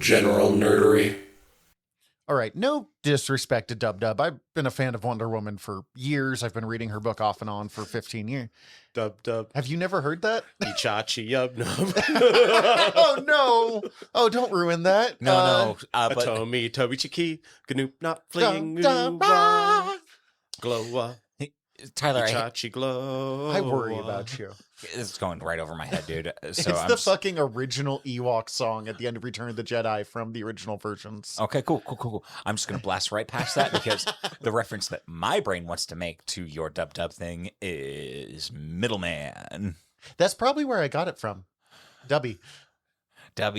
general nerdery. All right, no disrespect to Dub Dub. I've been a fan of Wonder Woman for years. I've been reading her book off and on for 15 years. Dub dub. Have you never heard that? Ichachi yub nub. Oh, no. Oh, don't ruin that. No. But Atomi Toby Chiki. Ganoop not fleeing. Dum, dum, Glow. Tyler, Ichachi glow. I worry about you. it's going right over my head, dude. So It's I'm the fucking original Ewok song at the end of Return of the Jedi from the original versions. Okay, cool. I'm just going to blast right past that because the reference that my brain wants to make to your dub thing is Middleman. That's probably where I got it from. Dubby. Dub.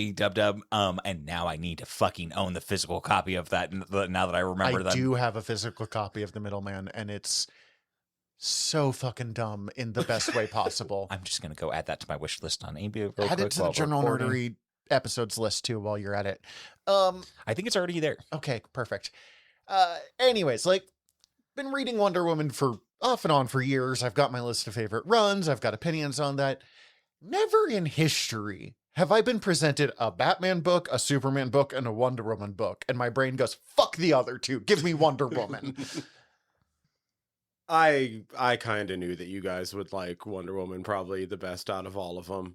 And now I need to fucking own the physical copy of that now that I remember that. I do have a physical copy of the Middleman, and it's so fucking dumb in the best way possible. I'm just going to go add that to my wish list on AB. Add it to the General Nerdery episodes list, too, while you're at it. I think it's already there. Okay, perfect. Anyways, been reading Wonder Woman for off and on for years. I've got my list of favorite runs. I've got opinions on that. Never in history have I been presented a Batman book, a Superman book, and a Wonder Woman book, and my brain goes, fuck the other two. Give me Wonder Woman. I kind of knew that you guys would like Wonder Woman probably the best out of all of them.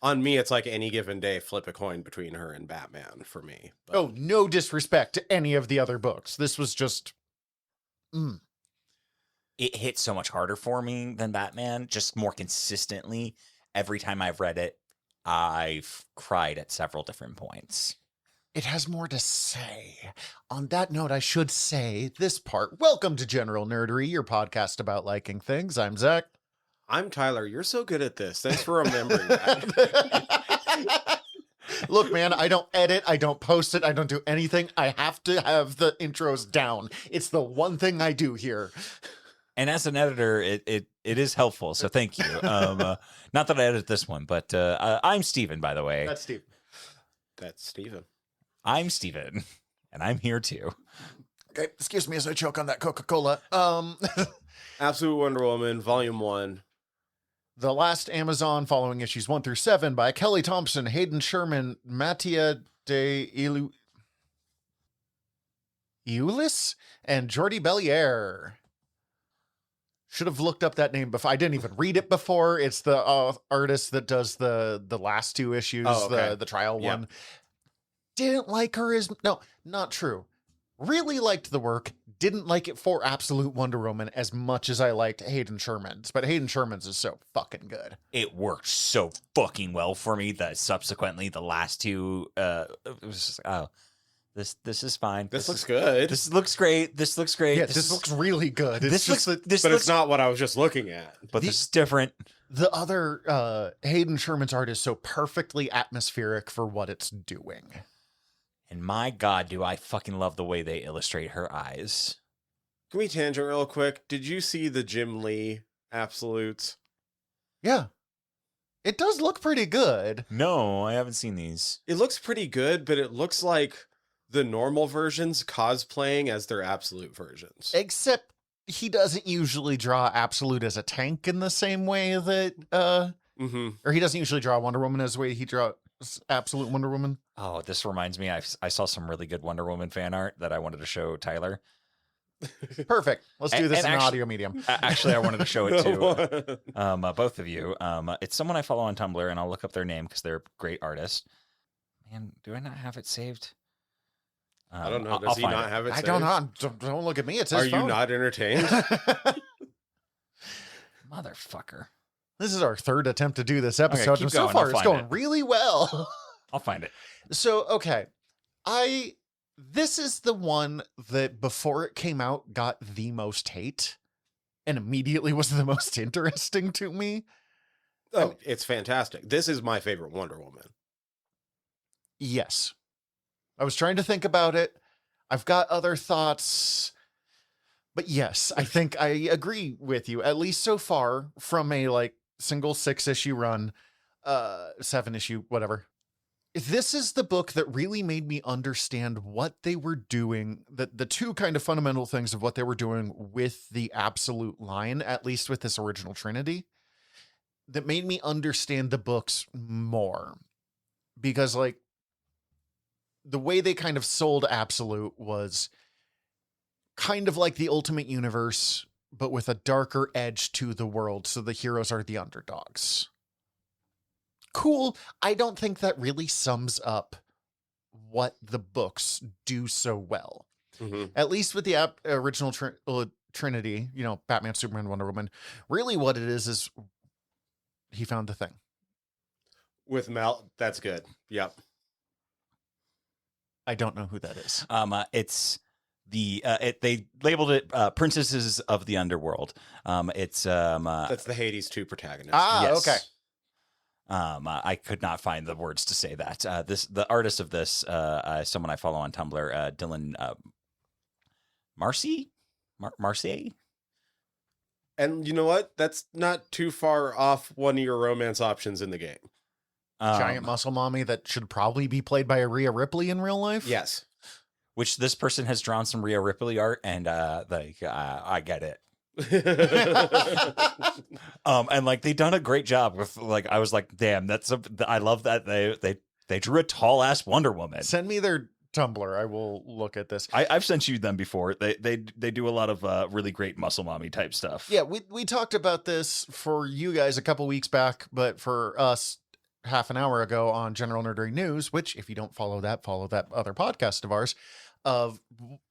On me, it's like any given day, flip a coin between her and Batman for me. But... Oh, no disrespect to any of the other books. This was just... It hit so much harder for me than Batman, just more consistently. Every time I've read it, I've cried at several different points. It has more to say. On that note, I should say this part. Welcome to General Nerdery, your podcast about liking things. I'm Zach. I'm Tyler. You're so good at this. Thanks for remembering that. Look, man, I don't edit. I don't post it. I don't do anything. I have to have the intros down. It's the one thing I do here. And as an editor, it is helpful. So thank you. Not that I edit this one, but I'm Steven, by the way. That's Steve. That's Steven. I'm Steven, and I'm here too. Okay, excuse me as I choke on that Coca-Cola. Absolute Wonder Woman, Volume 1. The Last Amazon, following issues 1 through 7 by Kelly Thompson, Hayden Sherman, Mattia de Iulis, and Jordi Bellier. Should have looked up that name before. I didn't even read it before. It's the artist that does the last two issues, the trial one. Didn't like her as... No, not true. Really liked the work. Didn't like it for Absolute Wonder Woman as much as I liked Hayden Sherman's. But Hayden Sherman's is so fucking good. It worked so fucking well for me that subsequently the last two... it was just, This is fine. This looks good. This looks great. This looks great. Yeah, this looks really good. It's not what I was just looking at. But this is different. The other Hayden Sherman's art is so perfectly atmospheric for what it's doing. And my God, do I fucking love the way they illustrate her eyes. Can we tangent real quick? Did you see the Jim Lee Absolutes? Yeah. It does look pretty good. No, I haven't seen these. It looks pretty good, but it looks like the normal versions cosplaying as their Absolute versions. Except he doesn't usually draw Absolute as a tank in the same way that, or he doesn't usually draw Wonder Woman as the way he draws Absolute Wonder Woman. Oh, this reminds me, I saw some really good Wonder Woman fan art that I wanted to show Tyler. Perfect. Let's do this in an audio medium. Actually, I wanted to show it to both of you. It's someone I follow on Tumblr, and I'll look up their name because they're a great artist. Man, do I not have it saved? I don't know. Does he not have it saved? I don't know. Don't look at me. It's his phone. Are you not entertained? Motherfucker. This is our third attempt to do this episode. Okay, and so far, it's going really well. I'll find it. So, okay. This is the one that before it came out got the most hate and immediately was the most interesting to me. Oh, it's fantastic. This is my favorite Wonder Woman. Yes. I was trying to think about it. I've got other thoughts. But yes, I think I agree with you, at least so far, from a single 6-issue run, 7-issue, whatever. This is the book that really made me understand what they were doing, the two kind of fundamental things of what they were doing with the Absolute line, at least with this original Trinity, that made me understand the books more. Because, the way they kind of sold Absolute was kind of like the Ultimate Universe, but with a darker edge to the world. So the heroes are the underdogs. Cool. I don't think that really sums up what the books do so well. At least with the original Trinity, you know, Batman, Superman, Wonder Woman. Really what it is he found the thing. With Mel, that's good. Yep. I don't know who that is. It's they labeled it Princesses of the Underworld. It's that's the Hades 2 protagonist. Yes. Okay. I could not find the words to say that. The artist of this, someone I follow on Tumblr, Dylan Marcy. And you know what? That's not too far off one of your romance options in the game. Giant muscle mommy that should probably be played by a Rhea Ripley in real life. Yes. Which this person has drawn some Rhea Ripley art, and I get it. And like they done a great job with like I was like, damn, I love that they drew a tall ass Wonder Woman. Send me their Tumblr. I will look at this. I've sent you them before. They do a lot of really great muscle mommy type stuff. Yeah, we talked about this for you guys a couple weeks back, but for us half an hour ago on General Nerdery News, which if you don't follow that other podcast of ours, of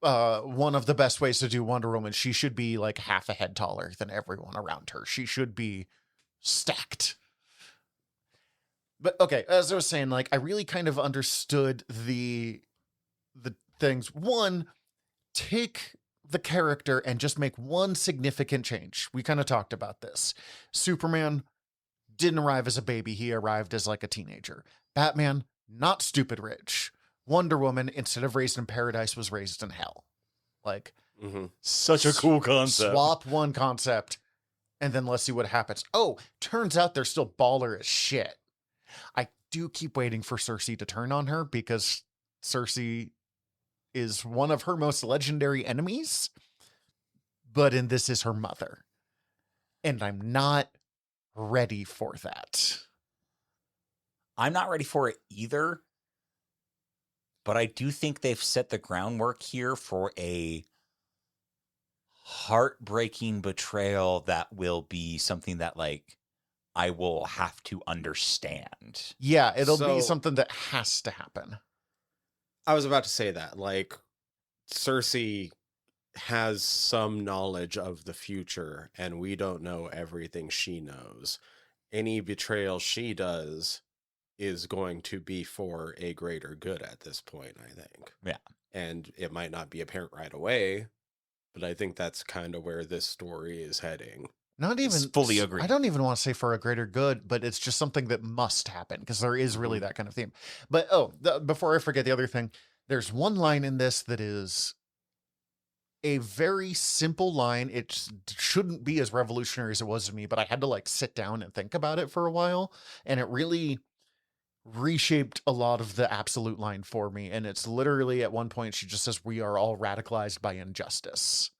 one of the best ways to do Wonder Woman. She should be like half a head taller than everyone around her. She should be stacked. But okay, as I was saying, like I really kind of understood the things. One, take the character and just make one significant change. We kind of talked about this. Superman didn't arrive as a baby. He arrived as like a teenager. Batman, not stupid rich. Wonder Woman, instead of raised in paradise, was raised in hell. Like, such a cool concept. Swap one concept, and then let's see what happens. Oh, turns out they're still baller as shit. I do keep waiting for Cersei to turn on her, because Cersei is one of her most legendary enemies, but in this is her mother. And I'm not ready for that. I'm not ready for it either. But I do think they've set the groundwork here for a heartbreaking betrayal that will be something that, like, I will have to understand. Yeah, it'll be something that has to happen. I was about to say that. Like, Cersei has some knowledge of the future, and we don't know everything she knows. Any betrayal she does is going to be for a greater good at this point, I think. Yeah. And it might not be apparent right away, but I think that's kind of where this story is heading. Not even fully agree. I don't even want to say for a greater good, but it's just something that must happen, because there is really that kind of theme. But before I forget the other thing, there's one line in this that is a very simple line. It shouldn't be as revolutionary as it was to me, but I had to like sit down and think about it for a while, and it really reshaped a lot of the Absolute line for me. And it's literally at one point she just says, "We are all radicalized by injustice."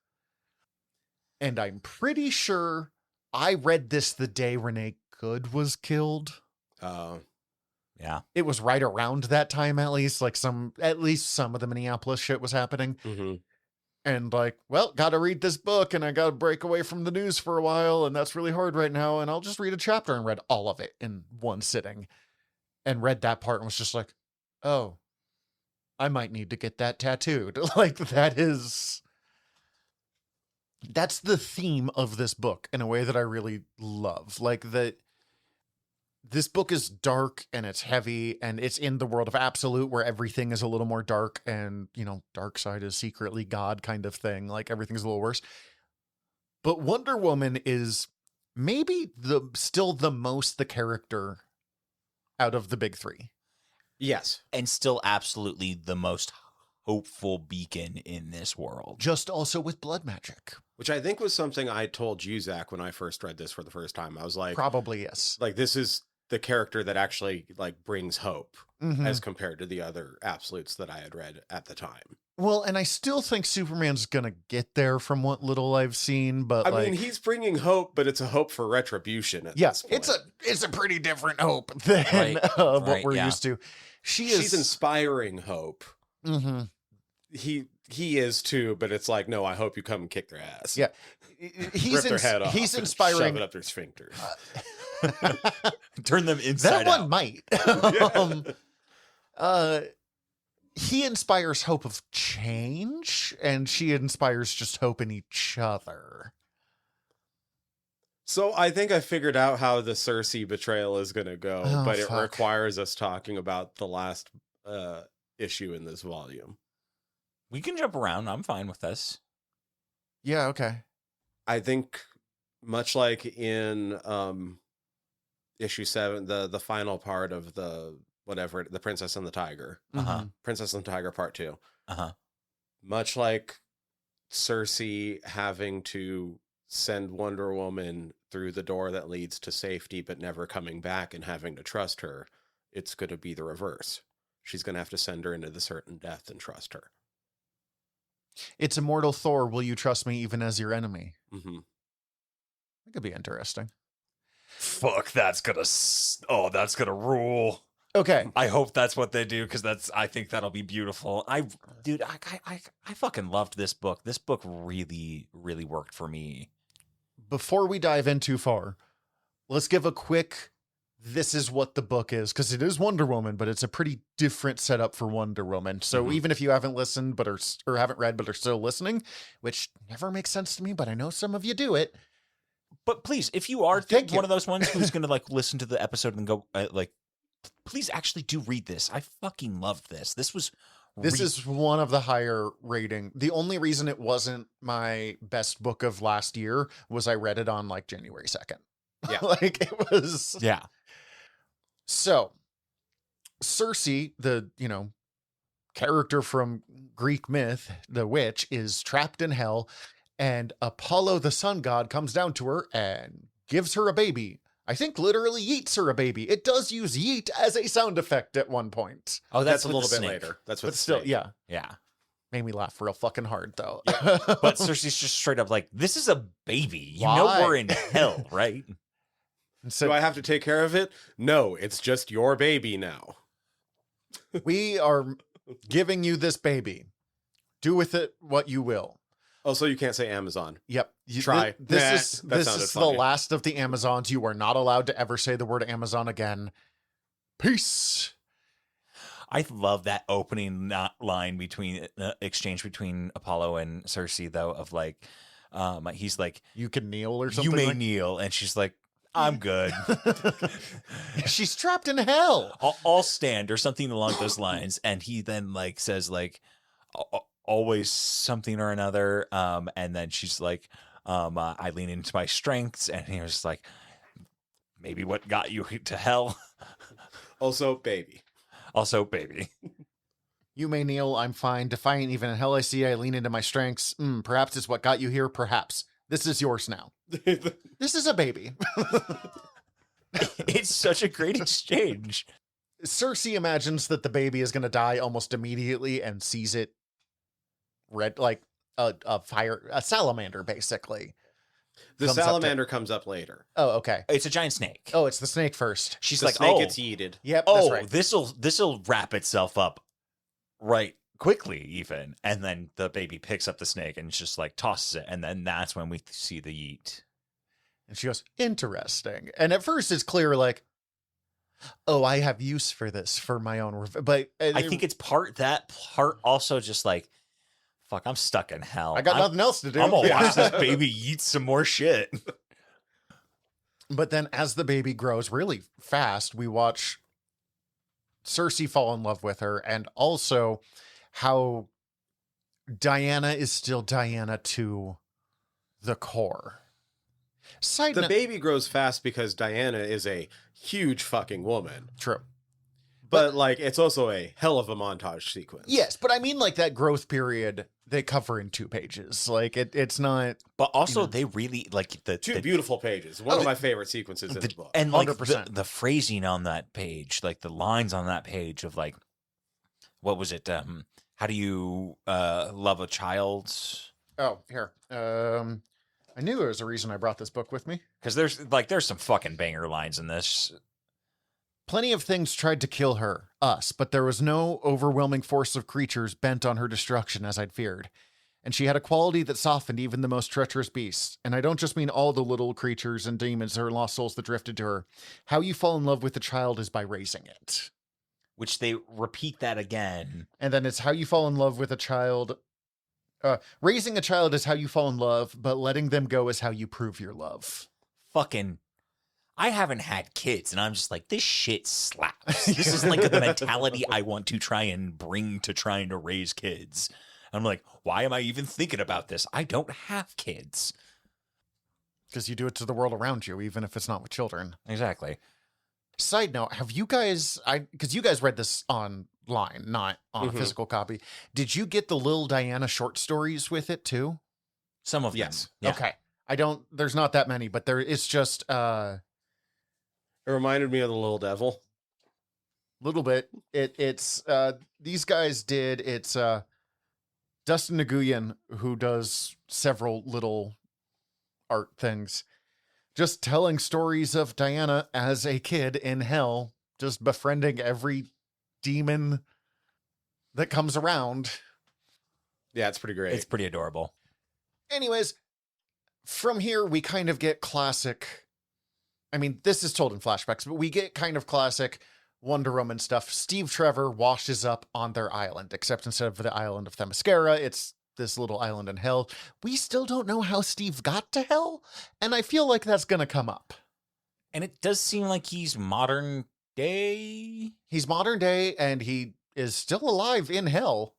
And I'm pretty sure I read this the day Renee Good was killed. Yeah. It was right around that time, at least. Like at least some of the Minneapolis shit was happening. And like, well, gotta read this book, and I gotta break away from the news for a while, and that's really hard right now. And I'll just read a chapter, and read all of it in one sitting. And read that part and was just like, oh, I might need to get that tattooed. Like that's the theme of this book in a way that I really love. Like this book is dark and it's heavy, and it's in the world of Absolute, where everything is a little more dark, and, you know, dark side is secretly God kind of thing. Like everything's a little worse. But Wonder Woman is maybe still the most the character out of the big three. Yes. And still absolutely the most hopeful beacon in this world. Just also with blood magic. Which I think was something I told you, Zach, when I first read this for the first time. I was like... Probably, yes. Like, this is the character that actually, like, brings hope as compared to the other Absolutes that I had read at the time. Well, and I still think Superman's gonna get there from what little I've seen, but I mean, he's bringing hope, but it's a hope for retribution at this point. It's a pretty different hope than what we're used to. She's inspiring hope. Mm-hmm. He is too, but it's like, no, I hope you come and kick their ass. Yeah. Rip their head off. He's and inspiring. Shove it up their sphincters. Turn them inside That one out. might. He inspires hope of change, and she inspires just hope in each other. So I think I figured out how the Cersei betrayal is going to go, Oh, but it fuck. requires us talking about the last issue in this volume. We can jump around. I'm fine with this. Yeah, okay. I think much like in issue 7, the final part of the Princess and the Tiger. Uh-huh. Princess and the Tiger Part 2. Uh-huh. Much like Cersei having to send Wonder Woman through the door that leads to safety but never coming back and having to trust her, it's going to be the reverse. She's going to have to send her into the certain death and trust her. It's immortal Thor. Will you trust me even as your enemy? Mm-hmm. That could be interesting. Fuck, that's gonna rule. Okay. I hope that's what they do, because I think that'll be beautiful. I fucking loved this book. This book really, really worked for me. Before we dive in too far, let's give a quick, this is what the book is, because it is Wonder Woman, but it's a pretty different setup for Wonder Woman. So even if you haven't listened or haven't read but are still listening, which never makes sense to me, but I know some of you do it. But please, if you are Thank you. one of those ones who's gonna like listen to the episode and go please actually do read this. I fucking loved this. This is one of the higher rating. The only reason it wasn't my best book of last year was I read it on like January 2nd. Yeah. Like it was. Yeah. So Cersei, the, character from Greek myth, the witch, is trapped in hell, and Apollo, the sun god, comes down to her and gives her a baby. I think literally yeets her a baby. It does use yeet as a sound effect at one point. Oh, That's a with little the bit snake. later. That's what But still, yeah. Yeah. Made me laugh real fucking hard, though. But Cersei's just straight up like, this is a baby. You know Why? we're in hell, right? And so Do I have to take care of it? No, it's just your baby now. we are giving you this baby. Do with it what you will. Also, you can't say Amazon. Yep. Try. This Nah, that is sounded the funny. last of the Amazons. You are not allowed to ever say the word Amazon again. Peace. I love that opening line between exchange between Apollo and Cersei, though, of like, he's like, You can kneel or something. you may like- kneel, and she's like, I'm good. She's trapped in hell. I'll stand, or something along those lines. And he then like says like, always something or another. And then she's like, I lean into my strengths, and he was like, maybe what got you to hell. Also, baby. Also, baby. You may kneel. I'm fine. Defiant even in hell I see. I lean into my strengths. Perhaps it's what got you here. Perhaps. This is yours now. This is a baby. It's such a great exchange. Cersei imagines that the baby is going to die almost immediately and sees it red, like a salamander, basically. The Comes up to- salamander comes up later. Oh, okay. It's a giant snake. Oh, it's the snake first. She's The like, snake oh, gets yeeted. Yep, that's oh, right. this'll wrap itself up right quickly, even. And then the baby picks up the snake and just like tosses it, and then that's when we see the yeet. And she goes, interesting. And at first it's clear, like, oh, I have use for this for my own. But I think it's part also just like, fuck, I'm stuck in hell. I got nothing else to do. I'm gonna watch this baby eat some more shit. But then as the baby grows really fast, we watch Cersei fall in love with her, and also how Diana is still Diana to the core. Side The note, baby grows fast because Diana is a huge fucking woman. true. But like, it's also a hell of a montage sequence. Yes, but I mean like that growth period they cover in 2 pages. Like it's not But also, You know. they really like the Two beautiful pages. One of my favorite sequences in the book. and like 100%. the phrasing on that page, like the lines on that page of like, what was it? How do you love a child? Oh, here. I knew there was a reason I brought this book with me. Because there's some fucking banger lines in this. Plenty of things tried to kill her, us, but there was no overwhelming force of creatures bent on her destruction as I'd feared. And she had a quality that softened even the most treacherous beasts. And I don't just mean all the little creatures and demons or lost souls that drifted to her. How you fall in love with a child is by raising it. Which they repeat that again. And then it's how you fall in love with a child. Raising a child is how you fall in love, but letting them go is how you prove your love. Fucking, I haven't had kids, and I'm just like, this shit slaps. This is like the mentality I want to try and bring to trying to raise kids. I'm like, why am I even thinking about this? I don't have kids. Because you do it to the world around you, even if it's not with children. Exactly. Side note, have you guys, because you guys read this online, not on a physical copy. Did you get the Lil Diana short stories with it too? Some of them. Yes. Yeah. Okay. There's not that many, but it's just It reminded me of the Little Devil. little bit. It's these guys did, it's Dustin Nguyen, who does several little art things, just telling stories of Diana as a kid in hell, just befriending every demon that comes around. Yeah, it's pretty great. It's pretty adorable. Anyways, from here, we kind of get classic. I mean, this is told in flashbacks, but we get kind of classic Wonder Woman stuff. Steve Trevor washes up on their island, except instead of the island of Themyscira, it's this little island in hell. We still don't know how Steve got to hell, and I feel like that's going to come up. And it does seem like he's modern day. He's modern day, and he is still alive in hell.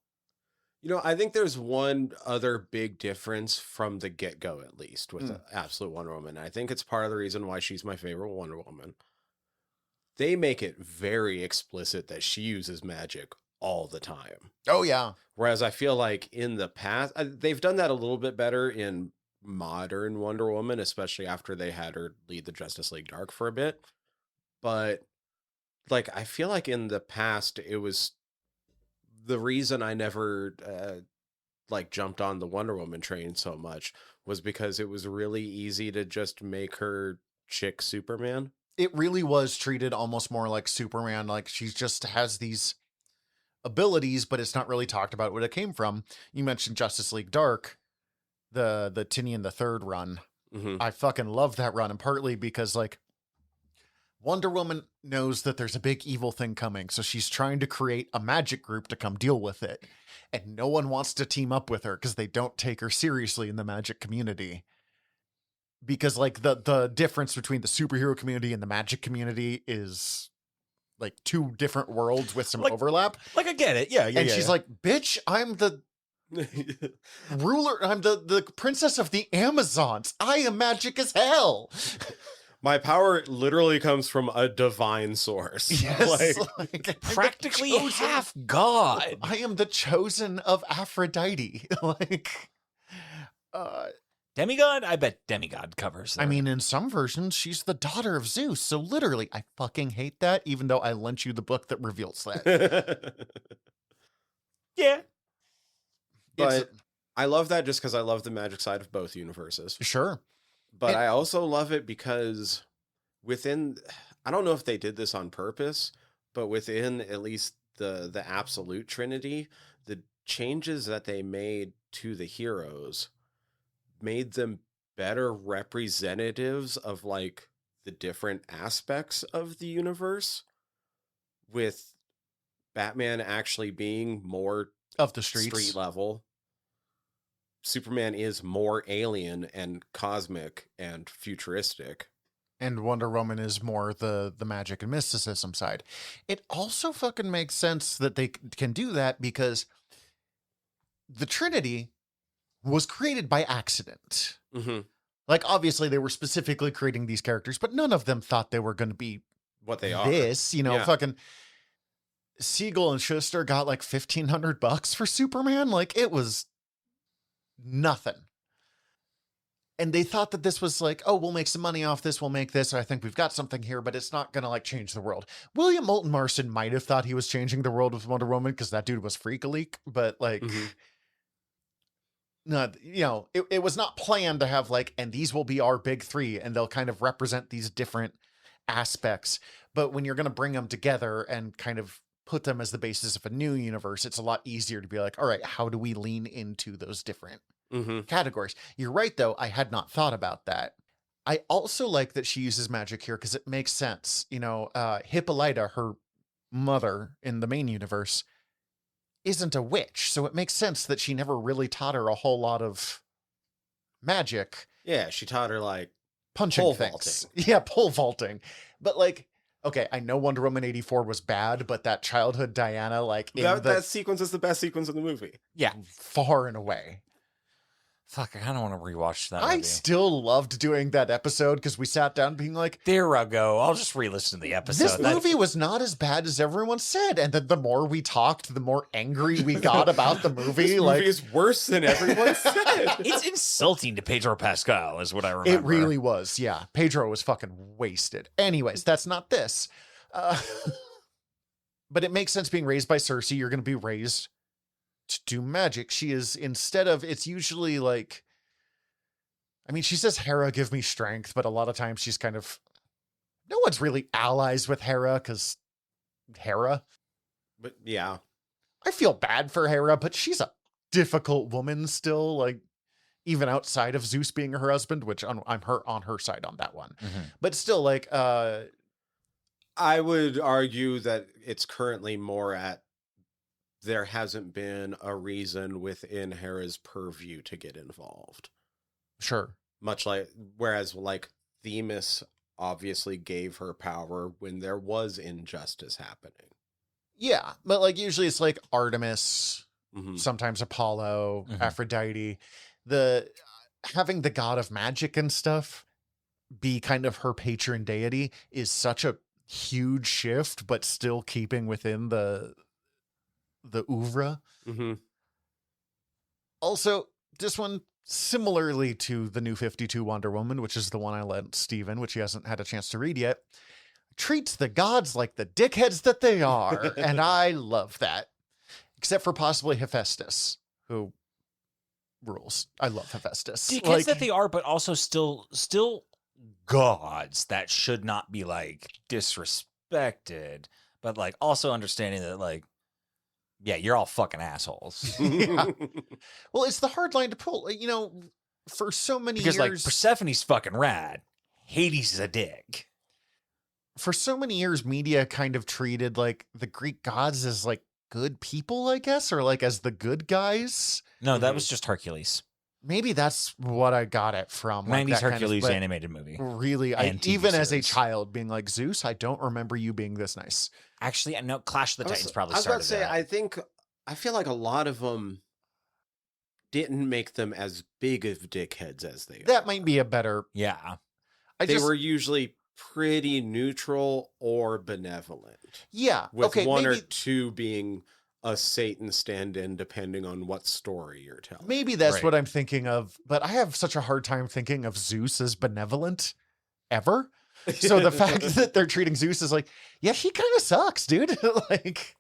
You know, I think there's one other big difference from the get-go, at least, with the Absolute Wonder Woman. I think it's part of the reason why she's my favorite Wonder Woman. They make it very explicit that she uses magic all the time. Oh, yeah. Whereas I feel like in the past, they've done that a little bit better in modern Wonder Woman, especially after they had her lead the Justice League Dark for a bit. But, like, I feel like in the past, it was the reason I never jumped on the Wonder Woman train so much was because it was really easy to just make her chick Superman. It really was treated almost more like Superman. Like, she just has these abilities, but it's not really talked about where it came from. You mentioned Justice League Dark, the Tinian the Third run. I fucking love that run, and partly because, like, Wonder Woman knows that there's a big evil thing coming, so she's trying to create a magic group to come deal with it. And no one wants to team up with her because they don't take her seriously in the magic community. Because, like, the difference between the superhero community and the magic community is, like, two different worlds with some overlap. Like, I get it. Yeah. And she's like, bitch, I'm the ruler. I'm the princess of the Amazons. I am magic as hell. My power literally comes from a divine source. Yes, like practically half god. I am the chosen of Aphrodite. Like, Demigod? I bet Demigod covers her. I mean, in some versions, she's the daughter of Zeus. So literally, I fucking hate that, even though I lent you the book that reveals that. Yeah. But I love that just because I love the magic side of both universes. Sure. But I also love it because within, I don't know if they did this on purpose, but within at least the absolute trinity, the changes that they made to the heroes made them better representatives of, like, the different aspects of the universe, with Batman actually being more Of the streets. street level. Superman is more alien and cosmic and futuristic. And Wonder Woman is more the magic and mysticism side. It also fucking makes sense that they can do that because the Trinity was created by accident. Like, obviously, they were specifically creating these characters, but none of them thought they were going to be What they are. this. You know, fucking Siegel and Schuster got like $1,500 for Superman. Like, it was nothing. And they thought that this was like, oh, we'll make some money off this, we'll make this, I think we've got something here, but it's not gonna, like, change the world. William Moulton Marston might have thought he was changing the world with Wonder Woman because that dude was freak-a-leak, but, like, no, you know, it was not planned to have, like, and these will be our big three, and they'll kind of represent these different aspects, but when you're going to bring them together and kind of put them as the basis of a new universe, it's a lot easier to be like, all right, how do we lean into those different categories? You're right, though. I had not thought about that. I also like that she uses magic here because it makes sense. You know, Hippolyta, her mother in the main universe, isn't a witch, so it makes sense that she never really taught her a whole lot of magic. Yeah, she taught her like punching pole things. vaulting. Yeah, pole vaulting. But like, okay, I know Wonder Woman 84 was bad, but that childhood Diana, like that sequence is the best sequence in the movie. Yeah. Far and away. Fuck, I kind of want to rewatch that I movie. still loved doing that episode because we sat down being like, there I go. I'll just re-listen to the episode. this movie was not as bad as everyone said. And then the more we talked, the more angry we got about the movie. This movie is worse than everyone said. It's insulting to Pedro Pascal, is what I remember. It really was. Yeah. Pedro was fucking wasted. Anyways, that's not this. But it makes sense being raised by Cersei. You're going to be raised to do magic. She is, instead of, it's usually like, I mean, she says, Hera, give me strength, but a lot of times she's kind of, no one's really allies with Hera because Hera. But yeah. I feel bad for Hera, but she's a difficult woman still, like, even outside of Zeus being her husband, which I'm on her side on that one. But still, like, I would argue that it's currently more at there hasn't been a reason within Hera's purview to get involved. Sure. Much like, whereas like Themis obviously gave her power when there was injustice happening. Yeah, but like usually it's like Artemis, Mm-hmm. sometimes Apollo, Aphrodite. Having the god of magic and stuff be kind of her patron deity is such a huge shift, but still keeping within the oeuvre. Mm-hmm. Also, this one, similarly to the New 52 Wonder Woman, which is the one I lent Steven, which he hasn't had a chance to read yet, treats the gods like the dickheads that they are. And I love that. Except for possibly Hephaestus, who rules. I love Hephaestus. Dickheads that they are, but also still gods that should not be like disrespected, but like also understanding that like, yeah, you're all fucking assholes. Yeah. Well, it's the hard line to pull, you know, for so many because years. like Persephone's fucking rad. Hades is a dick. For so many years, media kind of treated like the Greek gods as like good people, I guess, or like as the good guys. No, that was just Hercules. Maybe that's what I got it from. 90s Hercules but animated movie. Really, And TV even as a series. child being like, Zeus, I don't remember you being this nice. Actually, I know Clash of the Titans probably I was about started to say, that. I feel like a lot of them didn't make them as big of dickheads as they That are. might be a better. Yeah. They were usually pretty neutral or benevolent. Yeah. With Okay. one maybe, or two being a Satan stand-in, depending on what story you're telling. maybe that's Right. what I'm thinking of, but I have such a hard time thinking of Zeus as benevolent ever. So the fact that they're treating Zeus as like, yeah, he kind of sucks, dude, like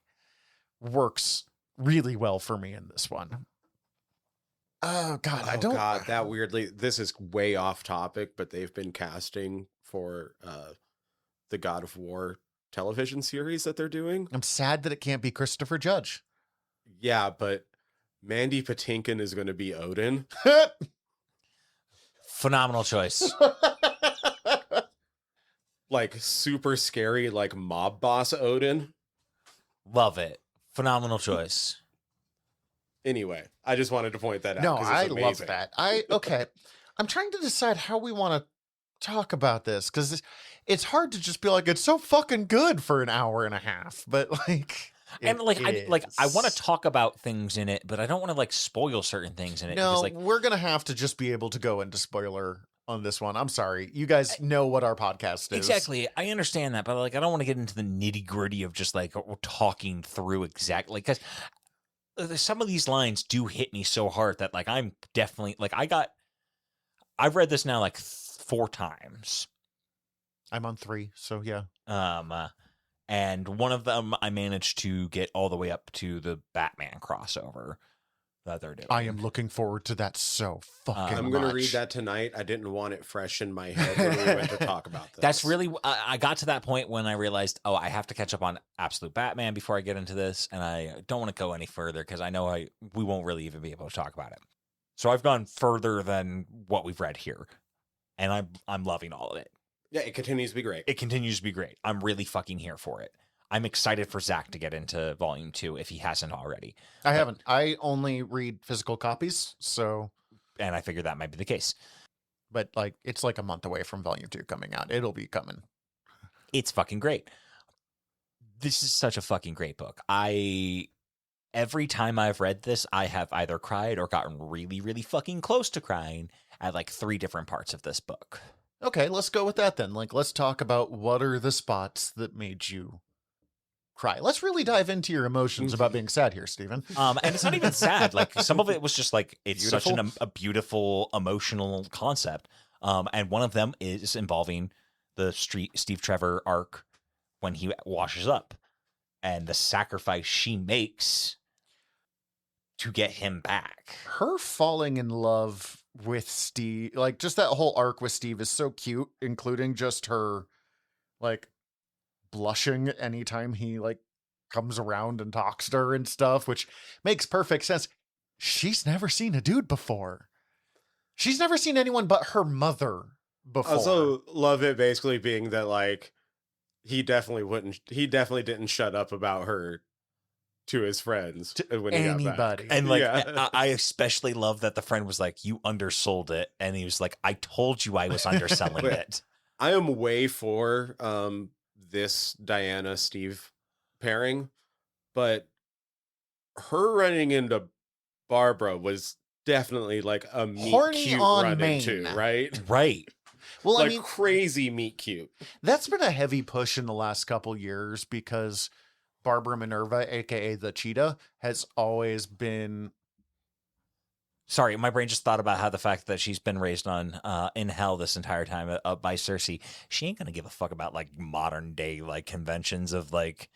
works really well for me in this one. Oh God, I don't. God, that weirdly. This is way off topic, but they've been casting for the God of War television series that they're doing. I'm sad that it can't be Christopher Judge. Yeah, but Mandy Patinkin is going to be Odin. Phenomenal choice. Like super scary, like mob boss Odin. Love it. Phenomenal choice. Anyway, I just wanted to point that out. No, 'cause it's I love amazing. that. Okay. I'm trying to decide how we want to talk about this because it's hard to just be like, it's so fucking good for an hour and a half, but like, And it like I want to is. talk about things in it, but I don't want to like spoil certain things in it. No, because, like, we're gonna have to just be able to go into spoiler on this one. I'm sorry, you guys know what our podcast is. exactly. I understand that, but like I don't want to get into the nitty gritty of just like talking through exactly because some of these lines do hit me so hard that like I'm definitely like I've read this now like 4 times. I'm on 3, so yeah. And one of them I managed to get all the way up to the Batman crossover. that they're doing. I am looking forward to that so fucking I'm going to much. read that tonight. I didn't want it fresh in my head when we went to talk about this. That's really, I got to that point when I realized, oh, I have to catch up on Absolute Batman before I get into this, and I don't want to go any further because I know we won't really even be able to talk about it. So I've gone further than what we've read here, and I'm loving all of it. Yeah, it continues to be great. It continues to be great. I'm really fucking here for it. I'm excited for Zach to get into volume 2 if he hasn't already. I haven't. I only read physical copies, so. And I figured that might be the case. But like, it's like a month away from volume 2 coming out. It'll be coming. It's fucking great. This is such a fucking great book. Every time I've read this, I have either cried or gotten really, really fucking close to crying at like 3 different parts of this book. Okay, let's go with that then. Like, let's talk about what are the spots that made you cry. Let's really dive into your emotions about being sad here, Stephen. And it's not even sad. Like, some of it was just like, it's Beautiful. such a beautiful emotional concept. And one of them is involving the Steve Trevor arc when he washes up and the sacrifice she makes to get him back. Her falling in love with Steve, like just that whole arc with Steve is so cute, including just her like blushing anytime he like comes around and talks to her and stuff, which makes perfect sense. She's never seen a dude before. She's never seen anyone but her mother before. I also love it basically being that like he definitely didn't shut up about her to his friends when he got back. Anybody. And like, Yeah. I especially love that the friend was like, you undersold it. And he was like, I told you I was underselling Wait. it. I am way for this Diana Steve pairing, but her running into Barbara was definitely like a meet Horny cute on run main. into, right? Right. Well, Like I mean, crazy meet cute. that's been a heavy push in the last couple years because Barbara Minerva, aka the Cheetah, has always been. Sorry, my brain just thought about how the fact that she's been raised on in hell this entire time by Cersei. She ain't gonna give a fuck about like modern day like conventions of like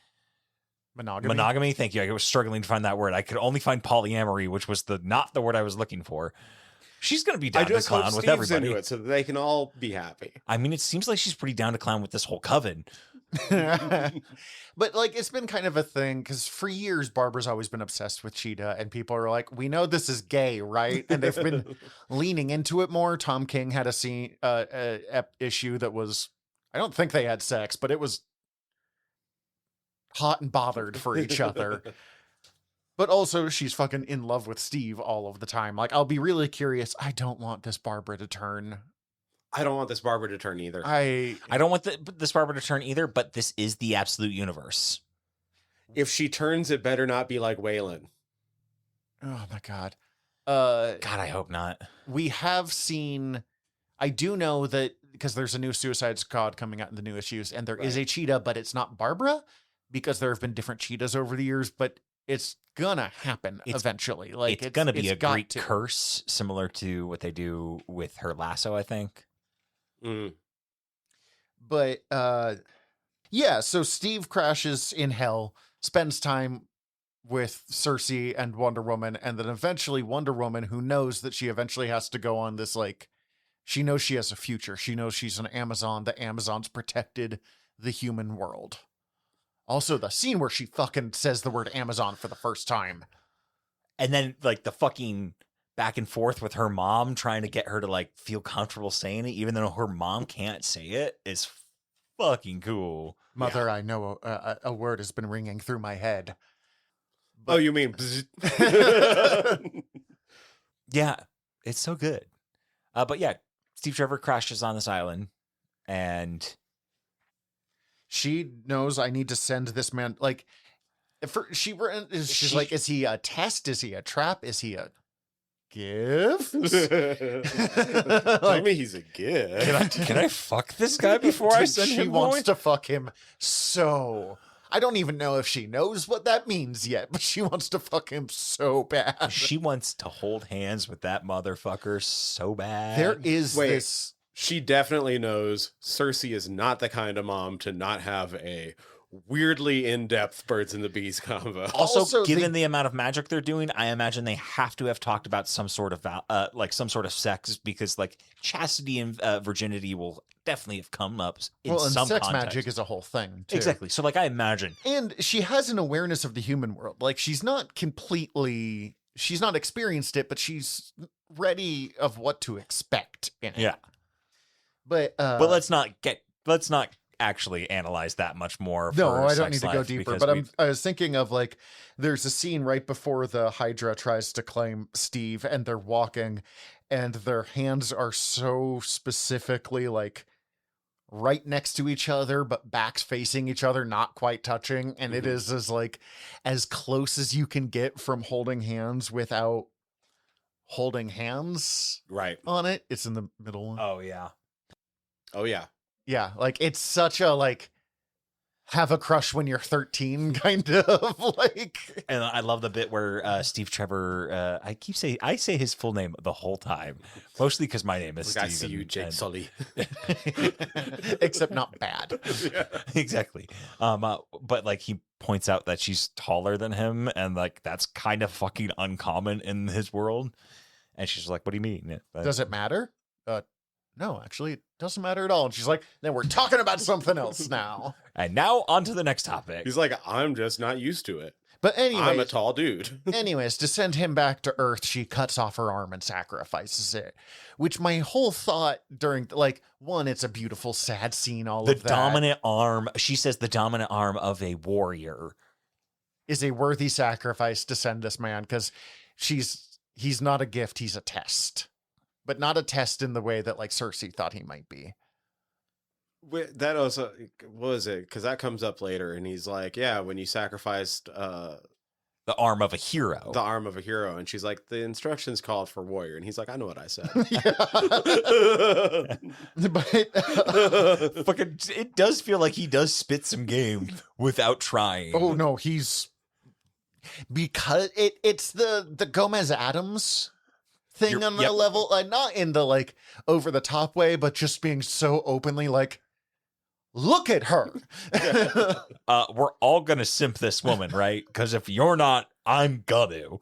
monogamy. Thank you. I was struggling to find that word. I could only find polyamory, which was not the word I was looking for. She's gonna be down I to just hope clown with Steve's everybody. into it so that they can all be happy. I mean, it seems like she's pretty down to clown with this whole coven. But like, it's been kind of a thing because for years Barbara's always been obsessed with Cheetah, and people are like, we know this is gay, right? And they've been leaning into it more. Tom King had a scene issue that was, I don't think they had sex, but it was hot and bothered for each other. But also, she's fucking in love with Steve all of the time. Like, I'll be really curious. I don't want this Barbara to turn. I don't want this Barbara to turn either. I don't want this Barbara to turn either, but this is the absolute universe. If she turns, it better not be like Waylon. Oh my God. God, I hope not. We have seen, I do know that because there's a new Suicide Squad coming out in the new issues, and there is a cheetah, but it's not Barbara because there have been different cheetahs over the years, but it's gonna happen eventually. Like, it's gonna be a got Greek to. curse, similar to what they do with her lasso, I think. Mm. But yeah, so Steve crashes in hell, spends time with Cersei and Wonder Woman, and then eventually Wonder Woman, who knows that she eventually has to go on this, like, she knows she has a future. She knows she's an Amazon. The Amazons protected the human world. Also, the scene where she fucking says the word Amazon for the first time. And then, like, the fucking back and forth with her mom trying to get her to, like, feel comfortable saying it, even though her mom can't say it, is fucking cool. Mother, I know a word has been ringing through my head. Oh, you mean? Yeah, it's so good. But yeah, Steve Trevor crashes on this island, and she knows I need to send this man. Like, she's like, is he a test? Is he a trap? Is he a gift? Tell me he's a gift. can I fuck this guy before I Dude, send she him wants going? to fuck him so. I don't even know if she knows what that means yet, but she wants to fuck him so bad. She wants to hold hands with that motherfucker so bad. There is Wait. this. She definitely knows Cersei is not the kind of mom to not have a weirdly in-depth birds and the bees combo. Also, given the amount of magic they're doing, I imagine they have to have talked about some sort of like some sort of sex, because like chastity and virginity will definitely have come up in some sex context. magic is a whole thing too. Exactly. So like I imagine, and she has an awareness of the human world. Like she's not experienced it, but she's ready of what to expect in it. yeah. But let's not actually analyze that much more. No, for I don't sex need to go life, deeper. because But I was thinking of like, there's a scene right before the Hydra tries to claim Steve, and they're walking, and their hands are so specifically like right next to each other, but backs facing each other, not quite touching, and it is as close as you can get from holding hands without holding hands Right. on it. It's in the middle one. Oh yeah. Oh yeah. Yeah, like it's such a like have a crush when you're 13 kind of like. And I love the bit where Steve Trevor, I say his full name the whole time, mostly because my name is Steve. I see you, Jake Sully. Except not bad. Yeah. Exactly. But like he points out that she's taller than him, and like that's kind of fucking uncommon in his world. And she's like, "What do you mean? Does it matter?" No, actually, it doesn't matter at all. And she's like, "Then we're talking about something else now." And now on to the next topic. He's like, I'm just not used to it. But anyway, I'm a tall dude. anyways, to send him back to Earth, she cuts off her arm and sacrifices it. Which my whole thought during, like, one, it's a beautiful, sad scene. All The of that dominant arm. She says the dominant arm of a warrior is a worthy sacrifice to send this man, because he's not a gift, he's a test. But not a test in the way that like Cersei thought he might be. That also, what was it? Because that comes up later, and he's like, yeah, when you sacrificed the arm of a hero. the arm of a hero, and she's like, the instructions called for warrior, and he's like, I know what I said. But Fucking, it does feel like he does spit some game without trying. oh no, because it's the Gomez Adams thing on the level, not in the like over the top way, but just being so openly like, look at her. We're all gonna simp this woman, right? Because if you're not, I'm gonna.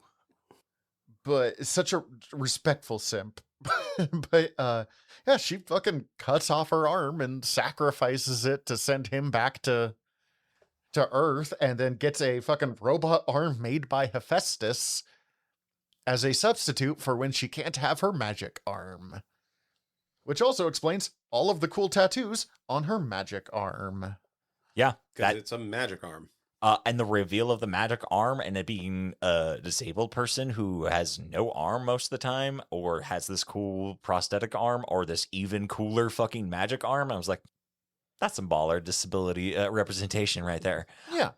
But it's such a respectful simp. But yeah, she fucking cuts off her arm and sacrifices it to send him back to Earth, and then gets a fucking robot arm made by Hephaestus as a substitute for when she can't have her magic arm. Which also explains all of the cool tattoos on her magic arm. Yeah, Because it's a magic arm. and the reveal of the magic arm, and it being a disabled person who has no arm most of the time, or has this cool prosthetic arm, or this even cooler fucking magic arm. I was like, that's some baller disability representation right there. Yeah.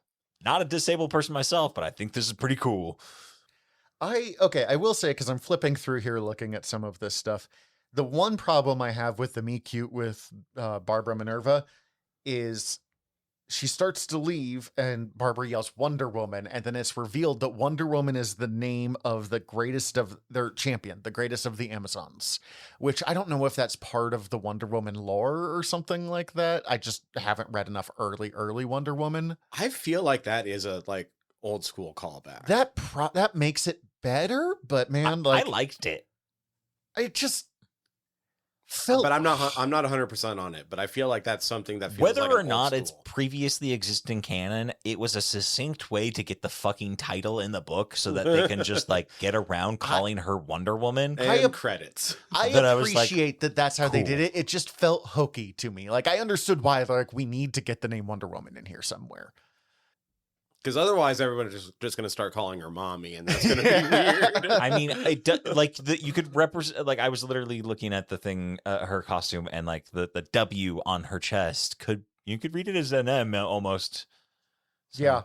Not a disabled person myself, but I think this is pretty cool. I will say, because I'm flipping through here looking at some of this stuff, the one problem I have with the meet cute with Barbara Minerva is she starts to leave and Barbara yells Wonder Woman, and then it's revealed that Wonder Woman is the name of the greatest of their champion, the greatest of the Amazons, which I don't know if that's part of the Wonder Woman lore or something like that. I just haven't read enough early Wonder Woman. I feel like that is a like old school callback. That makes it better, but man, I liked it. I just felt, but I'm not 100% on it, but I feel like that's something that feels Whether like or an not old it's school. previously existing canon, it was a succinct way to get the fucking title in the book so that they can just like get around calling her Wonder Woman. And credits. I But I was like, appreciate that that's how they did cool. it. It just felt hokey to me. Like I understood why they're like, we need to get the name Wonder Woman in here somewhere. Because otherwise, everybody's just going to start calling her mommy, and that's going to be weird. I mean, you could represent. Like I was literally looking at the thing, her costume, and like the W on her chest you could read it as an M almost. So, Yeah.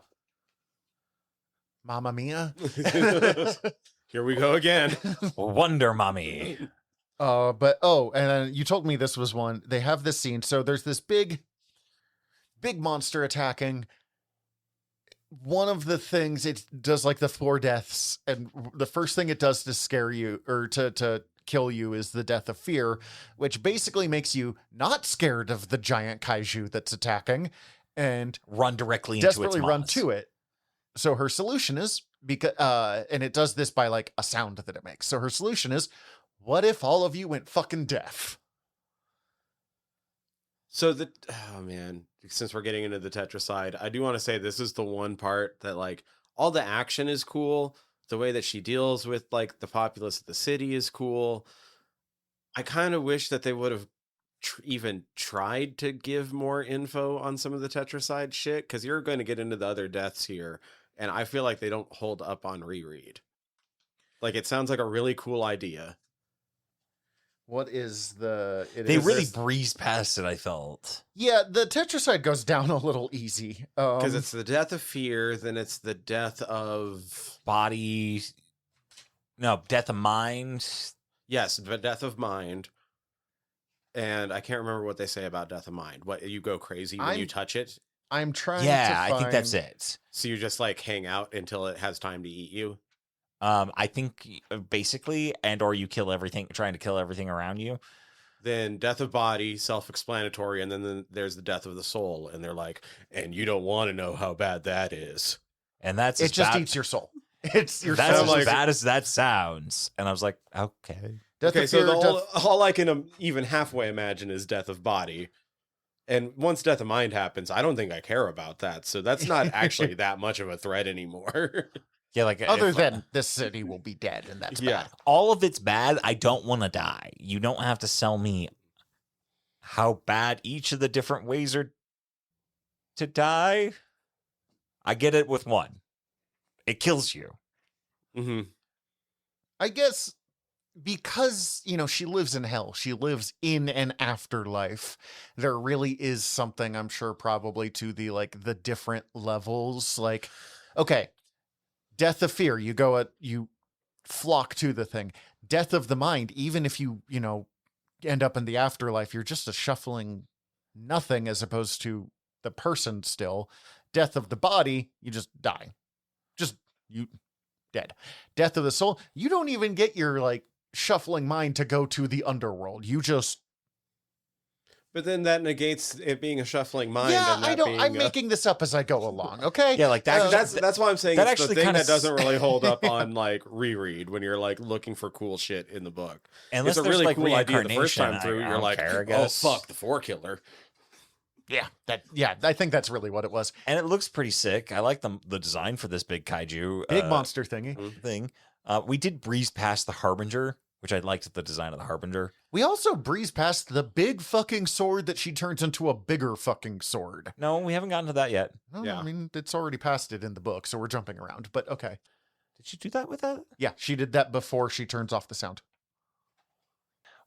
Mamma Mia. Here we go again. Wonder Mommy. And you told me this was one. They have this scene. So there's this big monster attacking. One of the things it does, like the 4 deaths, and the first thing it does to scare you or to kill you is the death of fear, which basically makes you not scared of the giant kaiju that's attacking. and run directly into its desperately run maws. to it. So her solution is, because and it does this by like a sound that it makes. So her solution is, what if all of you went fucking deaf? So oh man, since we're getting into the Tetracide, I do want to say this is the one part that like all the action is cool. The way that she deals with like the populace of the city is cool. I kind of wish that they would have even tried to give more info on some of the Tetracide shit, because you're going to get into the other deaths here, and I feel like they don't hold up on reread. Like, it sounds like a really cool idea. What is the... They really breezed past it, I felt. Yeah, the Tetracide goes down a little easy. Because it's the death of fear, then it's the death of... body... No, death of mind. Yes, the death of mind. And I can't remember what they say about death of mind. What, you go crazy when you touch it? I'm trying to Yeah, find... I think that's it. So you just like hang out until it has time to eat you? I think basically, and or you kill everything, trying to kill everything around you. Then death of body, self-explanatory, and then there's the death of the soul, and they're like, and you don't want to know how bad that is. And that's it just eats your soul. It's your that's soul. as bad as that sounds. And I was like, okay. Okay, so all I can even halfway imagine is death of body. And once death of mind happens, I don't think I care about that. So that's not actually that much of a threat anymore. Yeah, like other than this city will be dead, and that's bad. All of it's bad. I don't want to die. You don't have to sell me how bad each of the different ways are to die. I get it with one. It kills you. Mm-hmm. I guess because, you know, she lives in hell. She lives in an afterlife. There really is something, I'm sure, probably to the, like, the different levels. Like, okay, death of fear, you flock to the thing. Death of the mind, even if you know, end up in the afterlife, you're just a shuffling nothing as opposed to the person still. Death of the body, you just die. Just, you dead. Death of the soul, you don't even get your, like, shuffling mind to go to the underworld. You just... But then that negates it being a shuffling mind. Yeah, and I don't. I'm making this up as I go along. Okay. Yeah, like that. That's why I'm saying that it's the actually thing that kinda doesn't really hold up on like reread when you're like looking for cool shit in the book. Unless it's a really like cool idea the first time reincarnation, through. I You're don't like, care, I oh guess. fuck, the four killer. Yeah, I think that's really what it was. And it looks pretty sick. I like the design for this big kaiju Big monster thingy. thing. We did breeze past the Harbinger, which I liked the design of the Harbinger. We also breezed past the big fucking sword that she turns into a bigger fucking sword. No, we haven't gotten to that yet. No, Yeah. I mean, it's already past it in the book, so we're jumping around. But okay. Did she do that with that? Yeah, she did that before she turns off the sound.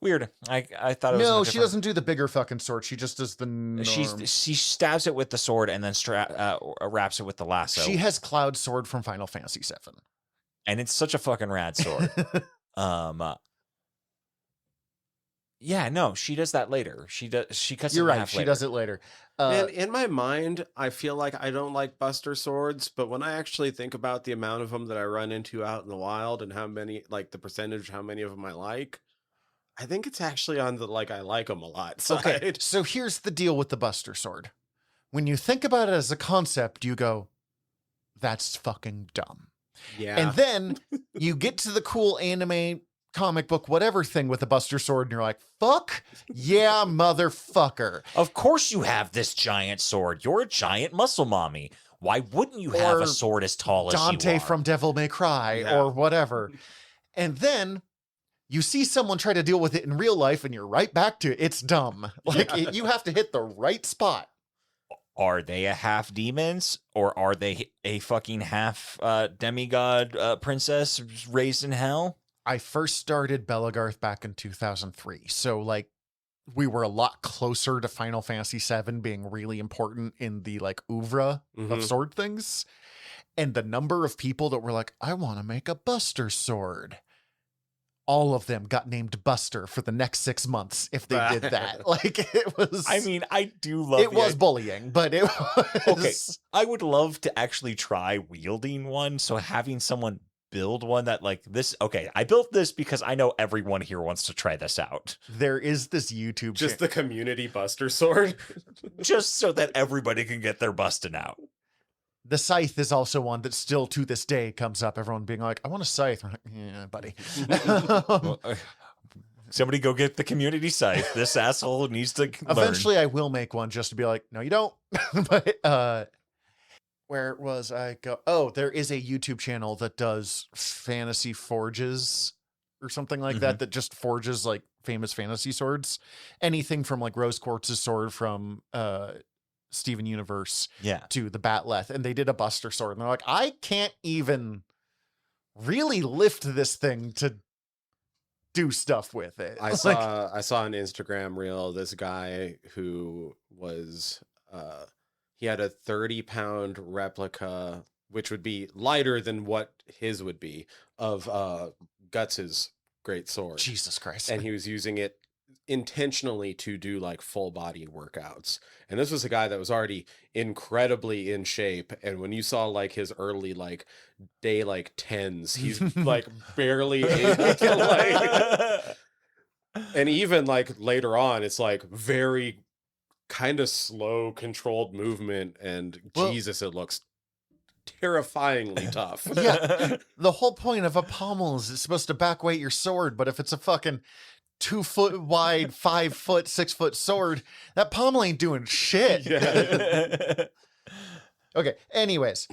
Weird. I thought it was No, she doesn't do the bigger fucking sword. She just does the norm. She stabs it with the sword and then wraps it with the lasso. She has Cloud Sword from Final Fantasy VII. And it's such a fucking rad sword. Yeah, no, she does that later. She cuts You're it in right. half She later. does it later. And in my mind, I feel like I don't like Buster Swords, but when I actually think about the amount of them that I run into out in the wild and how many, like the percentage, how many of them I like, I think it's actually on the like I like them a lot side. Okay, so here's the deal with the Buster Sword. When you think about it as a concept, you go, that's fucking dumb. Yeah. And then you get to the cool anime, comic book, whatever thing with the Buster Sword, and you're like, fuck yeah, motherfucker. Of course you have this giant sword. You're a giant muscle mommy. Why wouldn't you have Or a sword as tall as you are? Dante from Devil May Cry, Yeah. or whatever. And then you see someone try to deal with it in real life, and you're right back to it's dumb. Like, you have to hit the right spot. Are they a half demons or are they a fucking half demigod princess raised in hell? I first started Belagarth back in 2003. So, like, we were a lot closer to Final Fantasy VII being really important in the, like, oeuvre of Mhm. sword things. And the number of people that were like, I want to make a Buster sword. All of them got named Buster for the next 6 months if they did that. Like, it was... I mean, I do love it was bullying, but it was... Okay. I would love to actually try wielding one. So having someone build one that like this. Okay, I built this because I know everyone here wants to try this out, There is this YouTube Just the community buster sword. just so that everybody can get their busting out. The scythe is also one that still to this day comes up. Everyone being like, I want a scythe. We're like, yeah, buddy. Well, somebody go get the community site. This asshole needs to learn. Eventually I will make one just to be like, no, you don't. But where was I go? Oh, there is a YouTube channel that does fantasy forges or something like that just forges like famous fantasy swords. Anything from like Rose Quartz's sword from Steven Universe Yeah. to the Batleth, and they did a Buster sword, and they're like, I can't even really lift this thing to do stuff with it. I saw an Instagram reel, this guy who was he had a 30-pound replica, which would be lighter than what his would be, of Guts's great sword. Jesus Christ. And he was using it intentionally to do like full body workouts. And this was a guy that was already incredibly in shape, and when you saw like his early like day like 10s, he's like barely able to like, and even like later on it's like very kind of slow controlled movement, and Well- Jesus, it looks terrifyingly tough. Yeah. The whole point of a pommel is it's supposed to backweight your sword, but if it's a fucking 2 foot wide, 5 foot, 6 foot sword, that pommel ain't doing shit. Yeah. Okay. Anyways,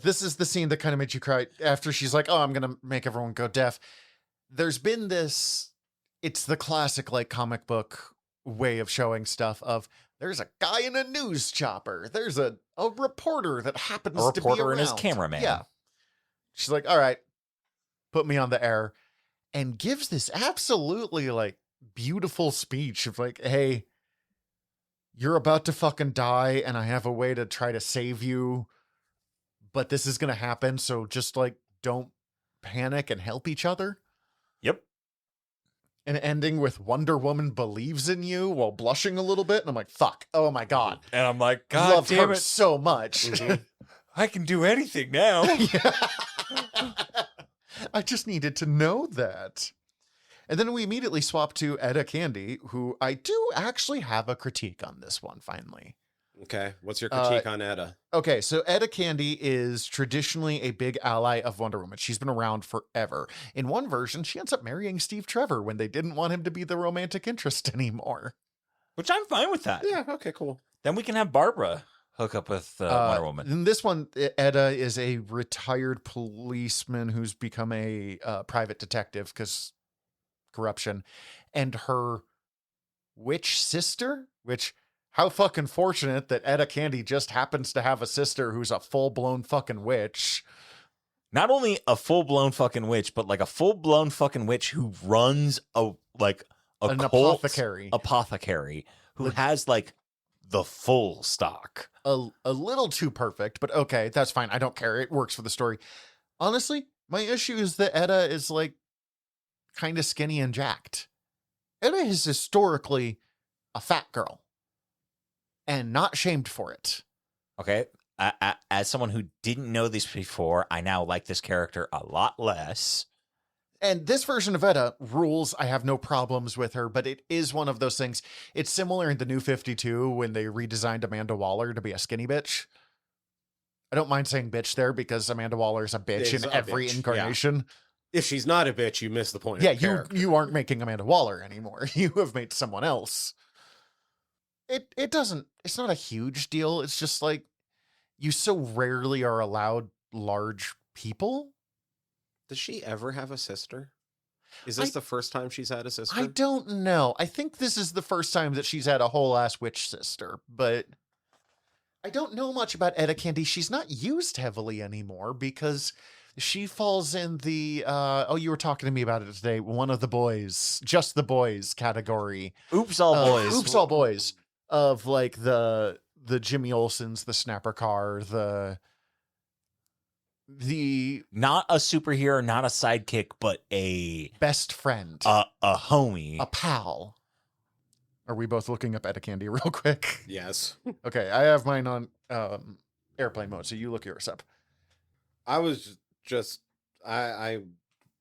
this is the scene that kind of made you cry after she's like, oh, I'm going to make everyone go deaf. There's been this, it's the classic like comic book way of showing stuff of there's a guy in a news chopper. There's a reporter that happens A to be reporter and his around. cameraman. Yeah. She's like, all right, put me on the air, and gives this absolutely like beautiful speech of like, hey, you're about to fucking die and I have a way to try to save you, but this is going to happen. So just like, don't panic and help each other. Yep. And ending with Wonder Woman believes in you while blushing a little bit. And I'm like, fuck. Oh my God. And I'm like, I God love damn her it. so much. I can do anything now. Yeah. I just needed to know that. And then we immediately swap to Etta Candy, who I do actually have a critique on this one, finally. Okay, what's your critique on Etta? Okay, so Etta Candy is traditionally a big ally of Wonder Woman. She's been around forever. In one version, she ends up marrying Steve Trevor when they didn't want him to be the romantic interest anymore. Which I'm fine with that. Yeah, okay, cool. Then we can have Barbara hook up with Wonder Woman. In this one, Etta is a retired policeman who's become a private detective because corruption, and her witch sister, which how fucking fortunate that Etta Candy just happens to have a sister who's a full-blown fucking witch. Not only a full-blown fucking witch, but like a full-blown fucking witch who runs an cult apothecary who has like the full stock. A little too perfect, but okay, that's fine. I don't care. It works for the story. Honestly, my issue is that Etta is like kind of skinny and jacked. Etta is historically a fat girl and not shamed for it. Okay. As someone who didn't know this before, I now like this character a lot less. And this version of Etta rules. I have no problems with her, but it is one of those things. It's similar in the New 52 when they redesigned Amanda Waller to be a skinny bitch. I don't mind saying bitch there because Amanda Waller is a bitch Is in a every bitch, incarnation. If she's not a bitch, you miss the point. Yeah, of the character. you aren't making Amanda Waller anymore. You have made someone else. It's not a huge deal. It's just like you so rarely are allowed large people. Does she ever have a sister? Is this the first time she's had a sister? I don't know. I think this is the first time that she's had a whole ass witch sister, but I don't know much about Etta Candy. She's not used heavily anymore because she falls in the you were talking to me about it today. One of the boys, just the boys category. Oops, all boys. Oops, all boys of like the Jimmy Olsens, the Snapper Car, the Not a superhero, not a sidekick, but a best friend, a homie. a pal. Are we both looking up Etta Candy real quick? Yes. Okay, I have mine on airplane mode, so you look yours up. I was just, I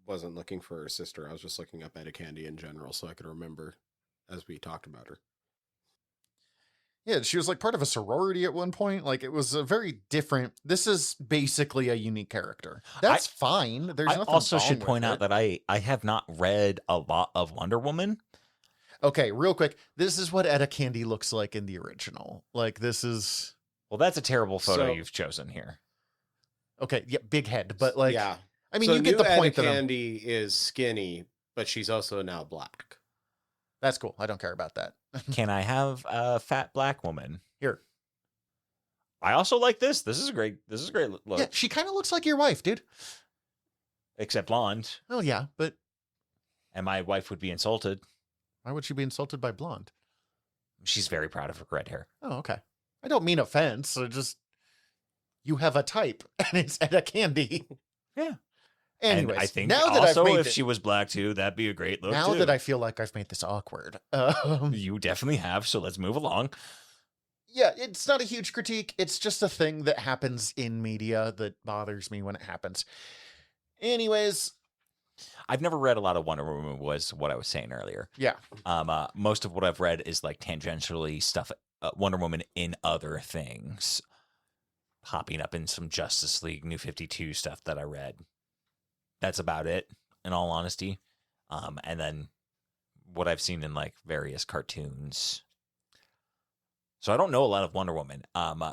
wasn't looking for her sister. I was just looking up Etta Candy in general so I could remember as we talked about her. Yeah, she was like part of a sorority at one point. Like it was a very different. This is basically a unique character. That's fine. There's I nothing also wrong should with point out it. that I have not read a lot of Wonder Woman. Okay, real quick. This is what Etta Candy looks like in the original. Like this is Well, that's a terrible photo So- you've chosen here. okay. Yeah, big head, but like, yeah. I mean, So you get new the Etta point that Candy is skinny, but she's also now black. that's cool. I don't care about that. Can I have a fat black woman? Here, I also like this. This is a great look. yeah, she kind of looks like your wife, dude. Except blonde. Oh yeah, but And my wife would be insulted. why would she be insulted by blonde? She's very proud of her red hair. Oh, okay. I don't mean offense. I just you have a type, and it's Etta Candy. Yeah. Anyways, And I think now that I've also made if she was black too, that'd be a great look now too. that I feel like I've made this awkward. You definitely have, so let's move along. Yeah, it's not a huge critique. It's just a thing that happens in media that bothers me when it happens. Anyways, I've never read a lot of Wonder Woman, was what I was saying earlier. yeah. Most of what I've read is like tangentially stuff, Wonder Woman in other things, popping up in some Justice League New 52 stuff that I read. That's about it, in all honesty. And then what I've seen in like various cartoons. So I don't know a lot of Wonder Woman.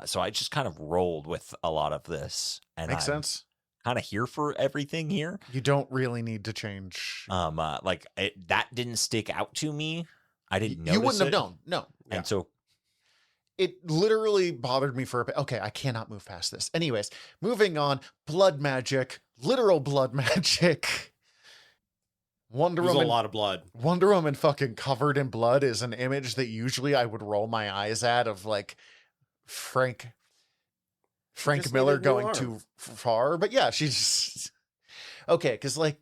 So I just kind of rolled with a lot of this, and Makes I'm sense. kind of here for everything here. You don't really need to change. Like that didn't stick out to me. I didn't know You wouldn't have known. No. Yeah. And so It literally bothered me for a bit. Okay, I cannot move past this. Anyways, moving on. Blood magic. Literal blood magic. Wonder There's a Woman. lot of blood. Wonder Woman fucking covered in blood is an image that usually I would roll my eyes at of like Frank just Miller needed a new going arm. too far. But yeah, she's okay. Because like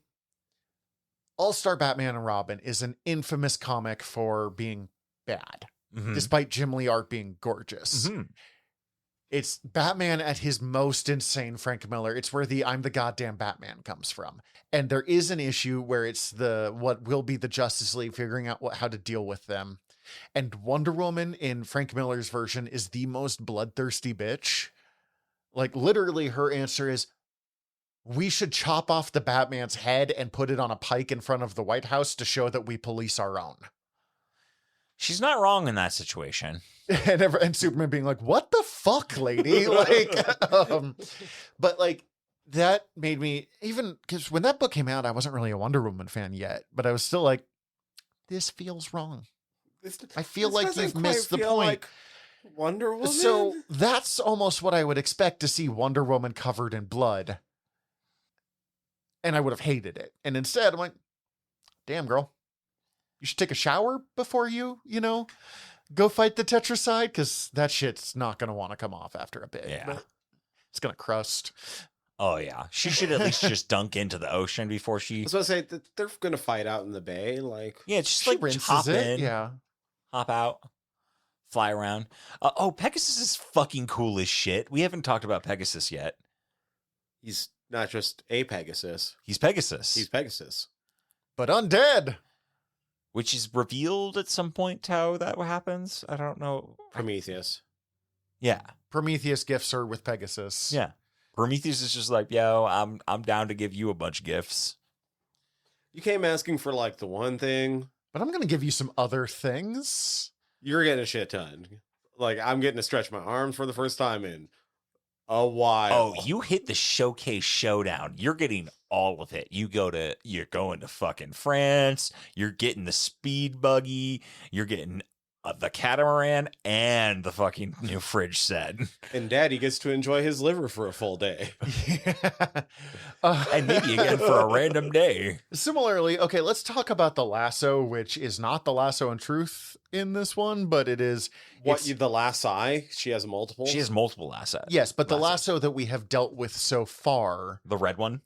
All-Star Batman and Robin is an infamous comic for being bad, mhm. despite Jim Lee art being gorgeous. Mhm. It's Batman at his most insane, Frank Miller. It's where the I'm the goddamn Batman comes from. And there is an issue where it's the what will be the Justice League figuring out how to deal with them. And Wonder Woman in Frank Miller's version is the most bloodthirsty bitch. Like literally her answer is we should chop off the Batman's head and put it on a pike in front of the White House to show that we police our own. She's not wrong in that situation. And Superman being like, what the fuck, lady? Like, but like that made me even because when that book came out, I wasn't really a Wonder Woman fan yet, but I was still like, this feels wrong. I feel This like doesn't you've quite missed the feel point. like Wonder Woman. So that's almost what I would expect to see Wonder Woman covered in blood. And I would have hated it. And instead, I'm like, damn, girl, you should take a shower before you go fight the Tetracide, because that shit's not going to want to come off after a bit. Yeah. But it's going to crust. Oh yeah, she should at least just dunk into the ocean before I she. was about to say that they're gonna fight out in the bay. Like, Yeah, just She like rinses hop it. in, Yeah. hop out, fly around. Pegasus is fucking cool as shit. We haven't talked about Pegasus yet. he's not just a Pegasus. He's Pegasus, He's Pegasus. But undead. which is revealed at some point how that happens. I don't know. Prometheus. Yeah, Prometheus gifts her with Pegasus. yeah. Prometheus is just like, yo, I'm down to give you a bunch of gifts. You came asking for like the one thing. But I'm going to give you some other things. You're getting a shit ton. Like, I'm getting to stretch my arms for the first time in a while. Oh, you hit the showcase showdown. You're getting all of it. You're going to fucking France. You're getting the speed buggy. You're getting the catamaran and the fucking new fridge set. And Daddy gets to enjoy his liver for a full day. And maybe again for a random day. Similarly, okay, let's talk about the lasso, which is not the lasso in truth in this one, but it is. The last eye? She has multiple? She has multiple assets. Yes, but the Lasso. lasso that we have dealt with so far, The red one?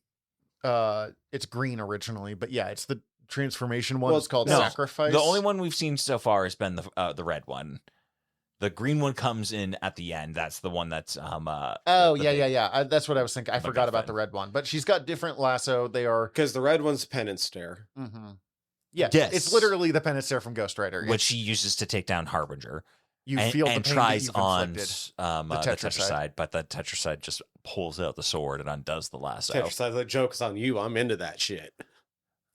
it's green originally, but yeah, it's the transformation one. Well, It's called no, Sacrifice. The only one we've seen so far has been the red one. The green one comes in at the end. That's the one that's Oh, the yeah, big- yeah, yeah. That's what I was thinking. I forgot about MacGuffin. the red one. But she's got different lasso. They are... Because the red one's penance stare. Mm-hmm. Yeah, Yes. it's literally the penance stare from Ghost Rider. which she uses to take down Harbinger. You and, feel and the pain tries that you've on inflicted. the Tetracide. Tetracide, but the Tetracide just pulls out the sword and undoes the lasso. Tetracide, the joke's on you. I'm into that shit.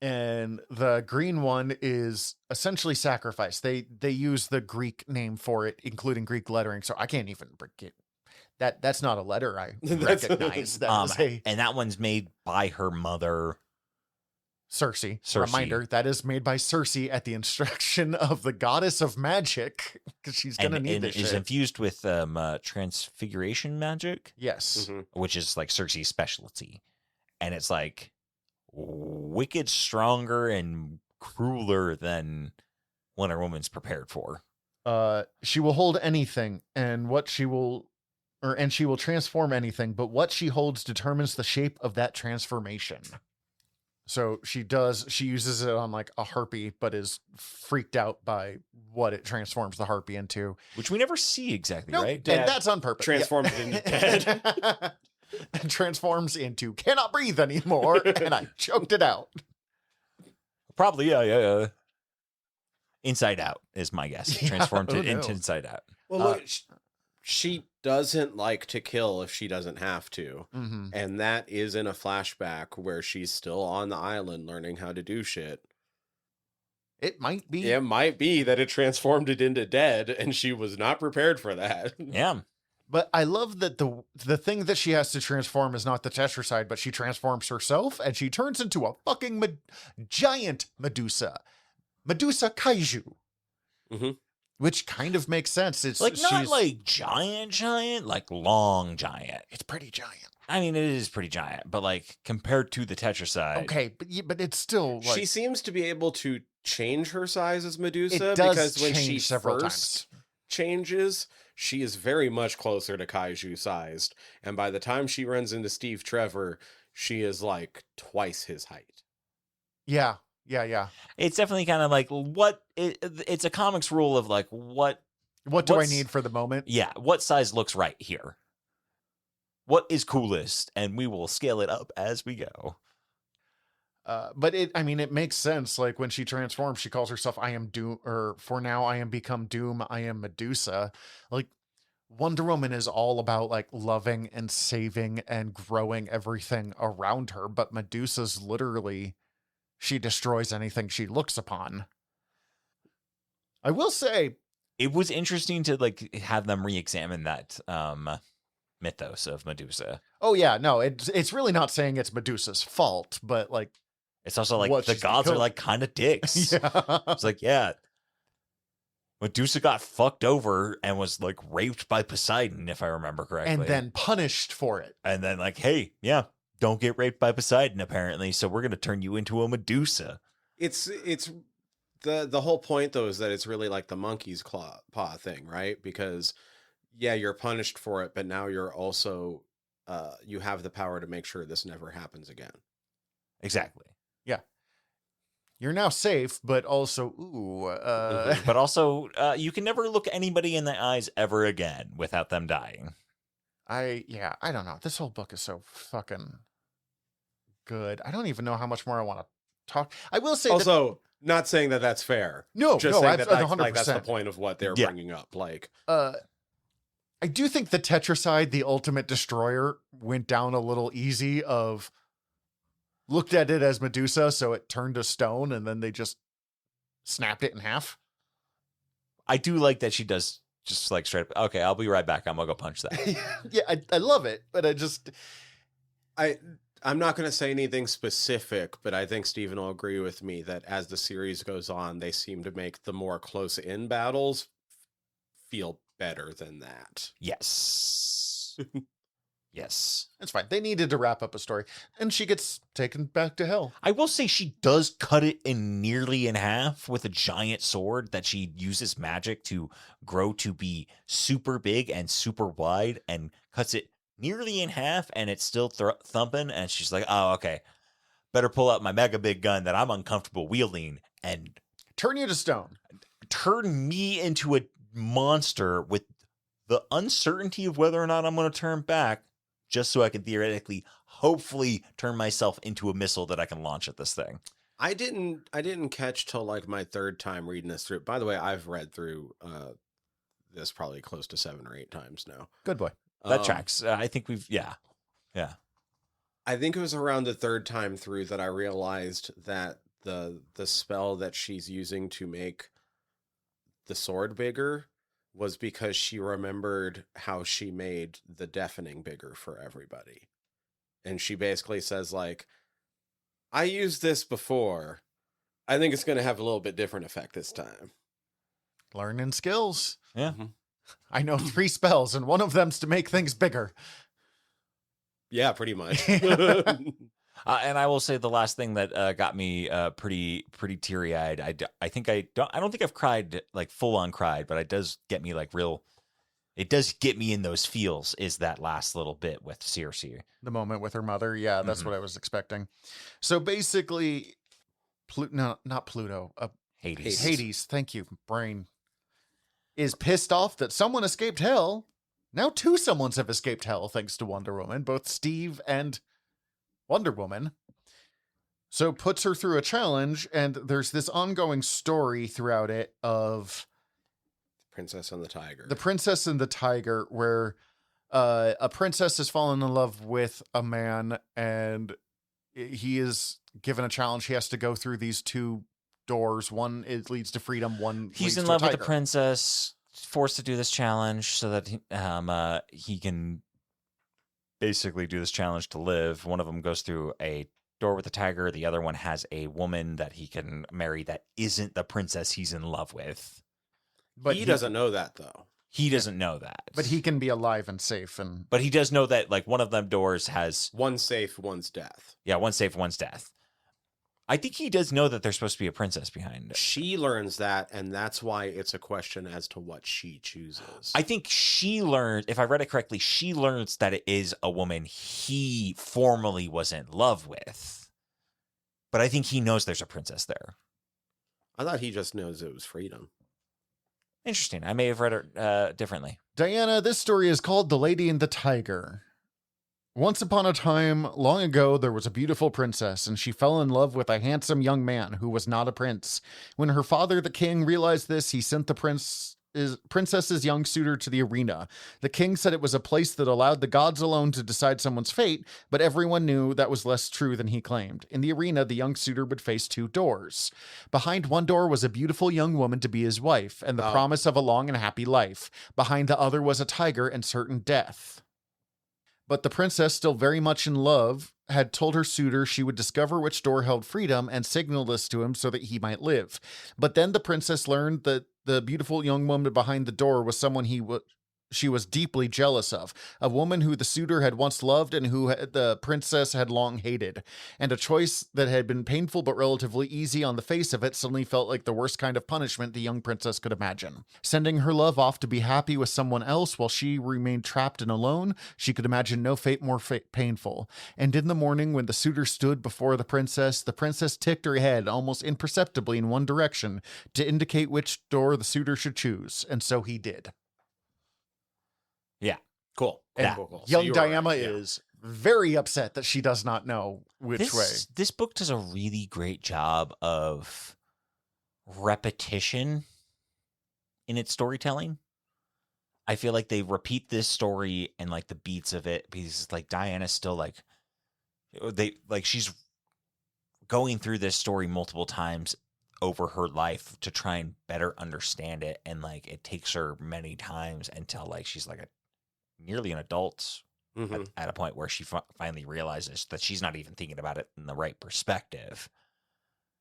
And the green one is essentially sacrifice. They use the Greek name for it, including Greek lettering. So I can't even it. That's not a letter I That's- recognize. That is a And that one's made by her mother. Cersei. Cersei. Reminder, that is made by Cersei at the instruction of the goddess of magic, because she's going to And, need and this is shit. infused with transfiguration magic, Yes. Mhm. which is like Cersei's specialty. And it's like wicked stronger and crueler than Wonder Woman's prepared for. She will hold anything, and she will transform anything, but what she holds determines the shape of that transformation. So she uses it on like a harpy, but is freaked out by what it transforms the harpy into. Which we never see exactly, Nope, right? and Dead. that's on purpose. Transformed it into dead. And transforms into cannot breathe anymore, and I choked it out. Probably, yeah. Inside Out is my guess. Yeah, Transformed who it into knows? Inside Out. Well, look, she doesn't like to kill if she doesn't have to. Mm-hmm. And that is in a flashback where she's still on the island learning how to do shit. It might be. It might be that it transformed it into dead and she was not prepared for that. Yeah. But I love that the thing that she has to transform is not the Tetracide, but she transforms herself, and she turns into a fucking giant Medusa. Medusa Kaiju. Mhm. Which kind of makes sense. It's Like, not she's- like giant, like long giant. it's pretty giant. I mean, it is pretty giant, but like compared to the Tetracide. Okay, but it's still like She seems to be able to change her size as Medusa it does because when change she several first times. changes, she is very much closer to Kaiju sized. And by the time she runs into Steve Trevor, she is like twice his height. Yeah. It's definitely kind of like it's a comics rule of like what What do I What's- need for the moment? yeah, what size looks right here. What is coolest, and we will scale it up as we go. But it makes sense. Like when she transforms, she calls herself I am Doom, or for now I am become Doom, I am Medusa. Like Wonder Woman is all about like loving and saving and growing everything around her, but Medusa's literally, she destroys anything she looks upon. I will say, It was interesting to like have them re-examine that mythos of Medusa. oh yeah, no, it's really not saying it's Medusa's fault, but like, It's also like What, the she's gods are become- like kind of dicks. yeah. It's like, yeah, Medusa got fucked over and was like raped by Poseidon, if I remember correctly. And then punished for it. And then like, hey, yeah, don't get raped by Poseidon apparently, so we're gonna turn you into a Medusa. It's the whole point though is that it's really like the monkey's paw thing, right? Because yeah, you're punished for it, but now you're also you have the power to make sure this never happens again. Exactly. You're now safe, but also, ooh, But also, you can never look anybody in the eyes ever again without them dying. I don't know. This whole book is so fucking good. I don't even know how much more I want to talk. I will say that, Also, not saying that that's fair. no, Just no, saying I've- that like, 100%. that's the point of what they're Yeah. bringing up. Like, I do think the Tetracide, the ultimate destroyer, went down a little easy of looked at it as Medusa, so it turned to stone, and then they just snapped it in half. I do like that she does just like straight up, okay, I'll be right back. I'm gonna go punch that. Yeah, I love it, but I'm not going to say anything specific, but I think Steven will agree with me that as the series goes on, they seem to make the more close-in battles feel better than that. Yes. Yes. it's fine. They needed to wrap up a story, and she gets taken back to hell. I will say she does cut it nearly in half with a giant sword that she uses magic to grow to be super big and super wide, and cuts it nearly in half, and it's still thumping. And she's like, oh, okay, better pull out my mega big gun that I'm uncomfortable wielding and Turn you to stone. turn me into a monster with the uncertainty of whether or not I'm going to turn back, just so I can theoretically, hopefully, turn myself into a missile that I can launch at this thing. I didn't catch till like my third time reading this through. By the way, I've read through this probably close to 7 or 8 times now. Good boy. That tracks. I think yeah. I think it was around the third time through that I realized that the spell that she's using to make the sword bigger was because she remembered how she made the deafening bigger for everybody. And she basically says, like, I used this before. I think it's going to have a little bit different effect this time. Learning skills. Yeah. Mm-hmm. I know 3 spells, and one of them's to make things bigger. Yeah, pretty much. And I will say the last thing that got me pretty teary-eyed. I don't think I've cried, like full on cried, but it does get me like real. It does get me in those feels. Is that last little bit with Circe? The moment with her mother. Yeah, that's what I was expecting. So basically, not Pluto. Hades. Hades. Thank you, brain. Is pissed off that someone escaped hell. Now 2 someones have escaped hell thanks to Wonder Woman, both Steve and Wonder Woman. So puts her through a challenge, and there's this ongoing story throughout it of Princess and the Tiger. The Princess and the Tiger, where a princess has fallen in love with a man, and he is given a challenge. He has to go through these 2 doors. One leads to freedom. One He's leads in to a love with the tiger. princess, forced to do this challenge so that he can basically do this challenge to live. One of them goes through a door with a tiger. The other one has a woman that he can marry that isn't the princess he's in love with. But he doesn't know that, though. He doesn't know that. But he can be alive and safe. But he does know that, like, one of them doors has... One's safe, one's death. Yeah, one's safe, one's death. I think he does know that there's supposed to be a princess behind it. She learns that, and that's why it's a question as to what she chooses. I think she learns, if I read it correctly, she learns that it is a woman he formerly was in love with. But I think he knows there's a princess there. I thought he just knows it was freedom. Interesting. I may have read it differently. Diana, this story is called The Lady and the Tiger. Once upon a time, long ago, there was a beautiful princess, and she fell in love with a handsome young man who was not a prince. When her father, the king, realized this, he sent the princess's young suitor to the arena. The king said it was a place that allowed the gods alone to decide someone's fate, but everyone knew that was less true than he claimed. In the arena, the young suitor would face 2 doors. Behind one door was a beautiful young woman to be his wife, and the promise of a long and happy life. Behind the other was a tiger and certain death. But the princess, still very much in love, had told her suitor she would discover which door held freedom and signal this to him so that he might live. But then the princess learned that the beautiful young woman behind the door was someone she was deeply jealous of, a woman who the suitor had once loved and who the princess had long hated. And a choice that had been painful but relatively easy on the face of it suddenly felt like the worst kind of punishment the young princess could imagine. Sending her love off to be happy with someone else while she remained trapped and alone, she could imagine no fate more painful. And in the morning, when the suitor stood before the princess ticked her head almost imperceptibly in one direction to indicate which door the suitor should choose. And so he did. Yeah. Cool. And Cool. young So Diana right, yeah. is very upset that she does not know which way. This book does a really great job of repetition in its storytelling. I feel like they repeat this story and like the beats of it because like Diana's still like she's going through this story multiple times over her life to try and better understand it, and like it takes her many times until like she's like nearly an adult at a point where she finally realizes that she's not even thinking about it in the right perspective.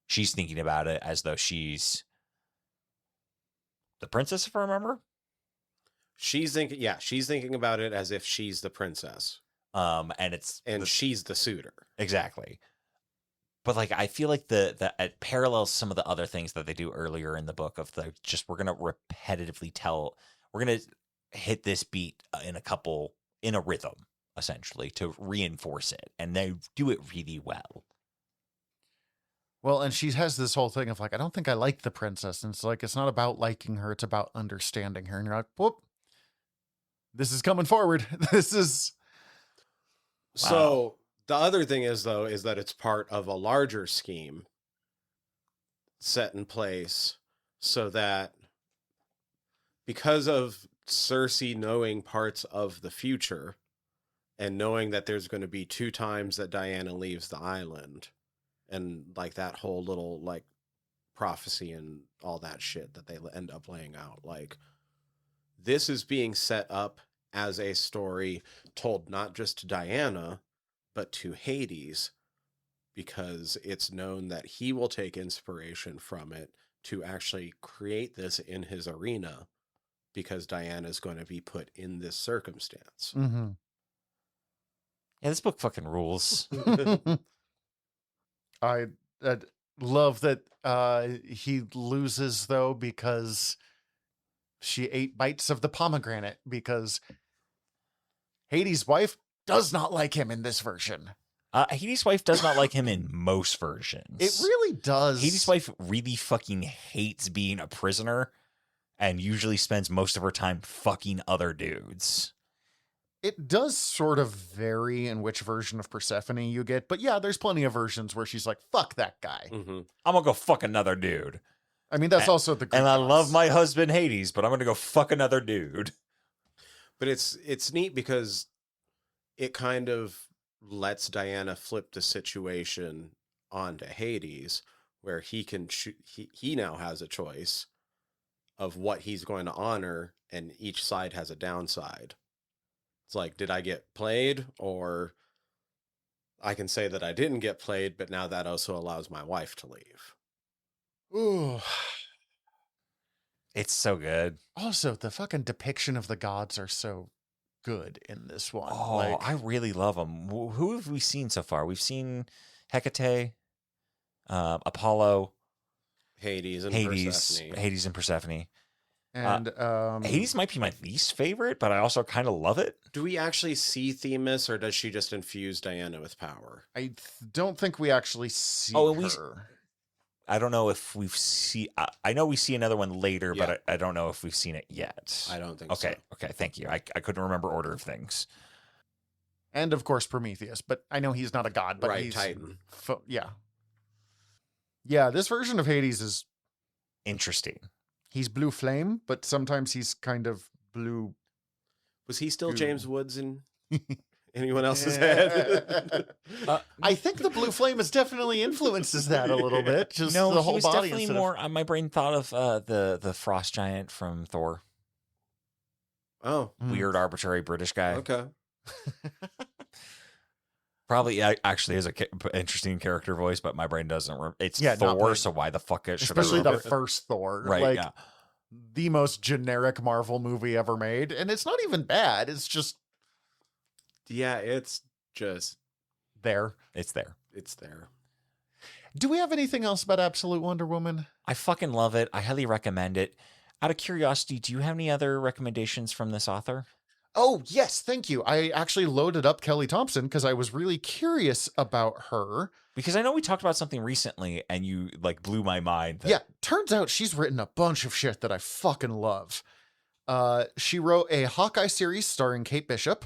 She's thinking about it as though she's the princess, if I remember. She's thinking about it as if she's the princess. And she's the suitor. Exactly. But like I feel like it parallels some of the other things that they do earlier in the book of we're gonna repetitively we're gonna hit this beat in a rhythm essentially to reinforce it, and they do it really well. Well, and she has this whole thing of like, I don't think I like the princess. And it's like, it's not about liking her. It's about understanding her. And you're like, whoop, this is coming forward. This is. So the other thing is, though, is that it's part of a larger scheme set in place so that because of Cersei knowing parts of the future and knowing that there's going to be 2 times that Diana leaves the island and like that whole little like prophecy and all that shit that they end up laying out, like this is being set up as a story told not just to Diana, but to Hades, because it's known that he will take inspiration from it to actually create this in his arena, because Diana's going to be put in this circumstance. Mm-hmm. Yeah, this book fucking rules. I love that he loses, though, because she ate bites of the pomegranate, because Hades' wife does not like him in this version. Hades' wife does not like him in most versions. It really does. Hades' wife really fucking hates being a prisoner and usually spends most of her time fucking other dudes. It does sort of vary in which version of Persephone you get, but yeah, there's plenty of versions where she's like, fuck that guy. Mm-hmm. I'm gonna go fuck another dude. I mean, that's also the Greek And I gods. love my husband Hades, but I'm gonna go fuck another dude. But it's neat because it kind of lets Diana flip the situation onto Hades, where he can he now has a choice of what he's going to honor, and each side has a downside. It's like, did I get played? Or I can say that I didn't get played, but now that also allows my wife to leave. Ooh. It's so good. Also, the fucking depiction of the gods are so good in this one. Oh, Like, I really love them. Who have we seen so far? We've seen Hecate, Apollo, Hades and Persephone. Hades and Persephone. and Hades might be my least favorite, but I also kind of love it. Do we actually see Themis, or does she just infuse Diana with power? I don't think we actually see Oh, and her. I don't know if we've seen. I know we see another one later, Yeah. but I don't know if we've seen it yet. I don't think so. Okay, thank you. I couldn't remember order of things. And of course Prometheus, but I know he's not a god, but Right, he's Titan. yeah. Yeah, this version of Hades is Interesting. he's blue flame, but sometimes he's kind of blue. Was he still Ooh. James Woods in anyone else's head? I think the blue flame has definitely influences that a little bit. Just No, the he whole was body. definitely instead more. My brain thought of the frost giant from Thor. Oh, of, Weird, arbitrary British guy. okay. Probably actually is a interesting character voice, but my brain doesn't. It's Yeah, not Thor, mine. so why the fuck should Especially I the remember it? first Thor. Right? Like, Yeah. the most generic Marvel movie ever made. And it's not even bad. It's just Yeah, it's just, there. It's there. it's there. Do we have anything else about Absolute Wonder Woman? I fucking love it. I highly recommend it. Out of curiosity, do you have any other recommendations from this author? Oh, yes, thank you. I actually loaded up Kelly Thompson because I was really curious about her. Because I know we talked about something recently and you like blew my mind. Yeah, turns out she's written a bunch of shit that I fucking love. She wrote a Hawkeye series starring Kate Bishop.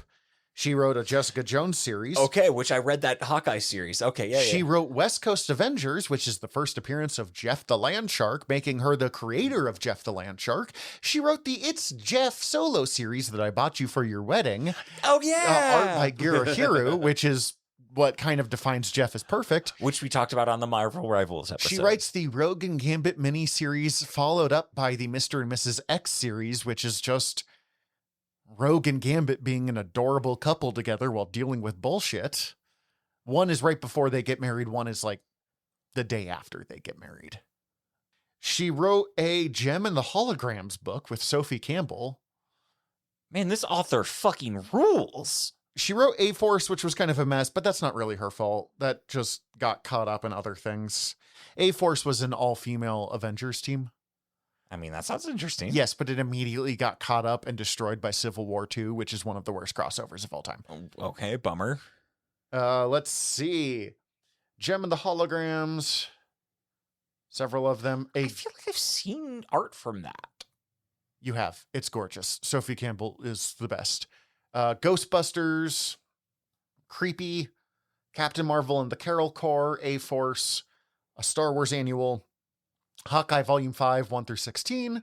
She wrote a Jessica Jones series. Okay, which I read that Hawkeye series. Okay, yeah, She yeah. wrote West Coast Avengers, which is the first appearance of Jeff the Land Shark, making her the creator of Jeff the Land Shark. She wrote the It's Jeff solo series that I bought you for your wedding. Oh yeah, Art by Girahiru, which is what kind of defines Jeff as perfect. which we talked about on the Marvel Rivals episode. She writes the Rogue and Gambit miniseries, followed up by the Mr. and Mrs. X series, which is just Rogue and Gambit being an adorable couple together while dealing with bullshit. One is right before they get married. One is like the day after they get married. She wrote a Gem and the Holograms book with Sophie Campbell. Man, this author fucking rules. She wrote A-Force, which was kind of a mess, but that's not really her fault. That just got caught up in other things. A-Force was an all-female Avengers team. I mean, that sounds interesting. Yes, but it immediately got caught up and destroyed by Civil War II, which is one of the worst crossovers of all time. Okay, bummer. Let's see. Gem and the Holograms. several of them. I feel like I've seen art from that. You have. It's gorgeous. Sophie Campbell is the best. Ghostbusters, Creepy, Captain Marvel and the Carol Corps, A-Force, a Star Wars Annual, Hawkeye Volume 5, 1 through 16,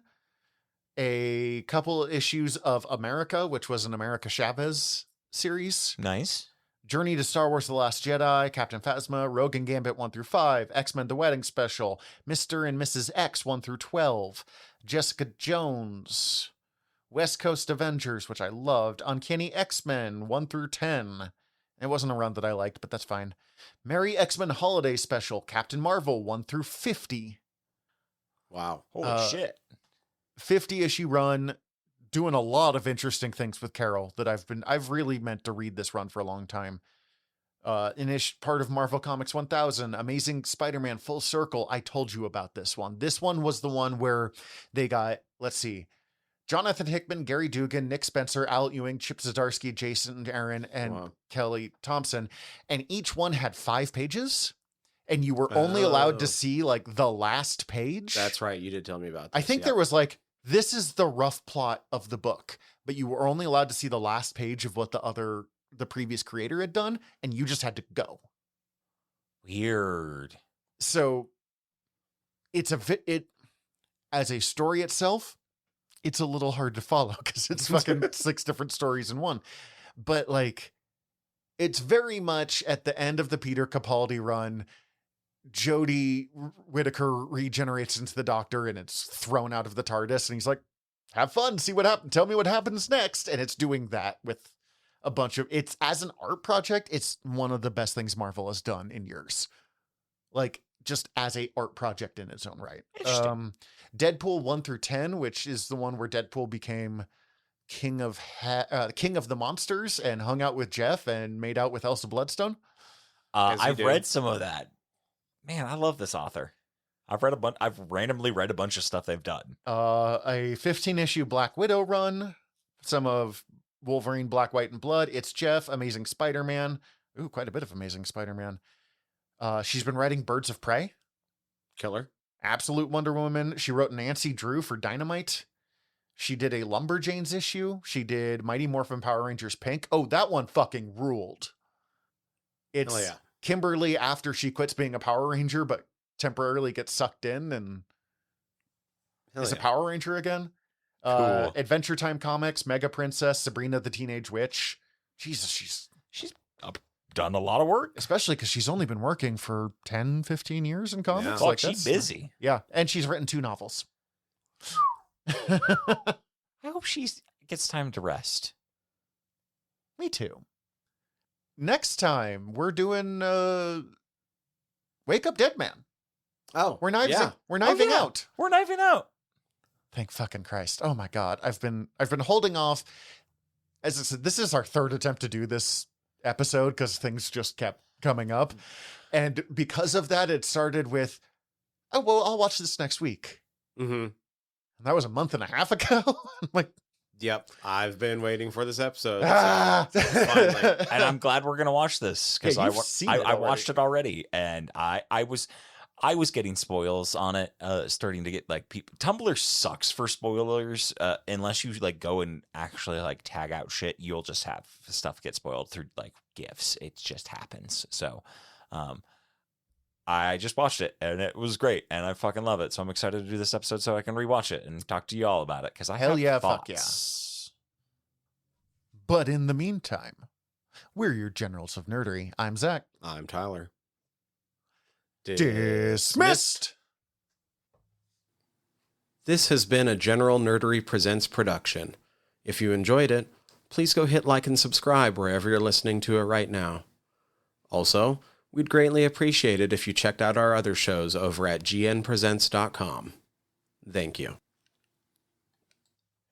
a couple issues of America, which was an America Chavez series. Nice. Journey to Star Wars The Last Jedi, Captain Phasma, Rogue and Gambit 1 through 5, X-Men The Wedding Special, Mr. and Mrs. X 1 through 12, Jessica Jones, West Coast Avengers, which I loved, Uncanny X-Men 1 through 10. It wasn't a run that I liked, but that's fine. Merry X-Men Holiday Special, Captain Marvel 1 through 50. Wow. Holy shit. 50 issue run, doing a lot of interesting things with Carol that I've really meant to read this run for a long time. Part of Marvel Comics 1000, Amazing Spider-Man Full Circle. I told you about this one. This one was the one where they got, let's see, Jonathan Hickman, Gary Dugan, Nick Spencer, Al Ewing, Chip Zdarsky, Jason Aaron, and Kelly Thompson. And each one had 5 pages. And you were only allowed to see like the last page. That's right. You did tell me about this. I think there was like, this is the rough plot of the book, but you were only allowed to see the last page of what the previous creator had done, and you just had to go. Weird. So it as a story itself, it's a little hard to follow because it's fucking 6 different stories in one. But like, it's very much at the end of the Peter Capaldi run, Jodie Whittaker regenerates into the Doctor and it's thrown out of the TARDIS, and he's like, have fun, see what happens, tell me what happens next. And it's doing that with a bunch of, it's as an art project, it's one of the best things Marvel has done in years. Like, just as a art project in its own right. Deadpool 1 through 10, which is the one where Deadpool became king of the monsters and hung out with Jeff and made out with Elsa Bloodstone. I've read some of that. Man, I love this author. I've randomly read a bunch of stuff they've done. A 15-issue Black Widow run, some of Wolverine, Black, White, and Blood. It's Jeff, Amazing Spider-Man. Ooh, quite a bit of Amazing Spider-Man. She's been writing Birds of Prey. Killer. Absolute Wonder Woman. She wrote Nancy Drew for Dynamite. She did a Lumberjanes issue. She did Mighty Morphin Power Rangers Pink. Oh, that one fucking ruled. It's Kimberly after she quits being a Power Ranger, but temporarily gets sucked in and is a Power Ranger again. Cool. Adventure Time Comics, Mega Princess, Sabrina the Teenage Witch. Jesus, she's done a lot of work. Especially because she's only been working for 10, 15 years in comics. Yeah. Like, she's busy. Yeah, and she's written 2 novels. I hope she gets time to rest. Me too. Next time we're doing Wake Up Dead Man. Oh, we're kniving out. We're knifing out. Thank fucking Christ. Oh my God. I've been holding off. As I said, this is our 3rd attempt to do this episode because things just kept coming up. And because of that, it started with, oh, well, I'll watch this next week. Mm-hmm. And that was a month and a half ago. I'm like, yep, I've been waiting for this episode. Finally. And I'm glad we're gonna watch this because I watched it already, and I was getting spoils on it, starting to get like people. Tumblr sucks for spoilers, unless you like go and actually like tag out shit. You'll just have stuff get spoiled through like GIFs. It just happens. So, I just watched it and it was great, and I fucking love it. So I'm excited to do this episode so I can rewatch it and talk to you all about it because I have thoughts. Fuck yeah. But in the meantime, we're your generals of nerdery. I'm Zach. I'm Tyler. Dismissed. This has been a General Nerdery Presents production. If you enjoyed it, please go hit like and subscribe wherever you're listening to it right now. Also, we'd greatly appreciate it if you checked out our other shows over at gnpresents.com. Thank you.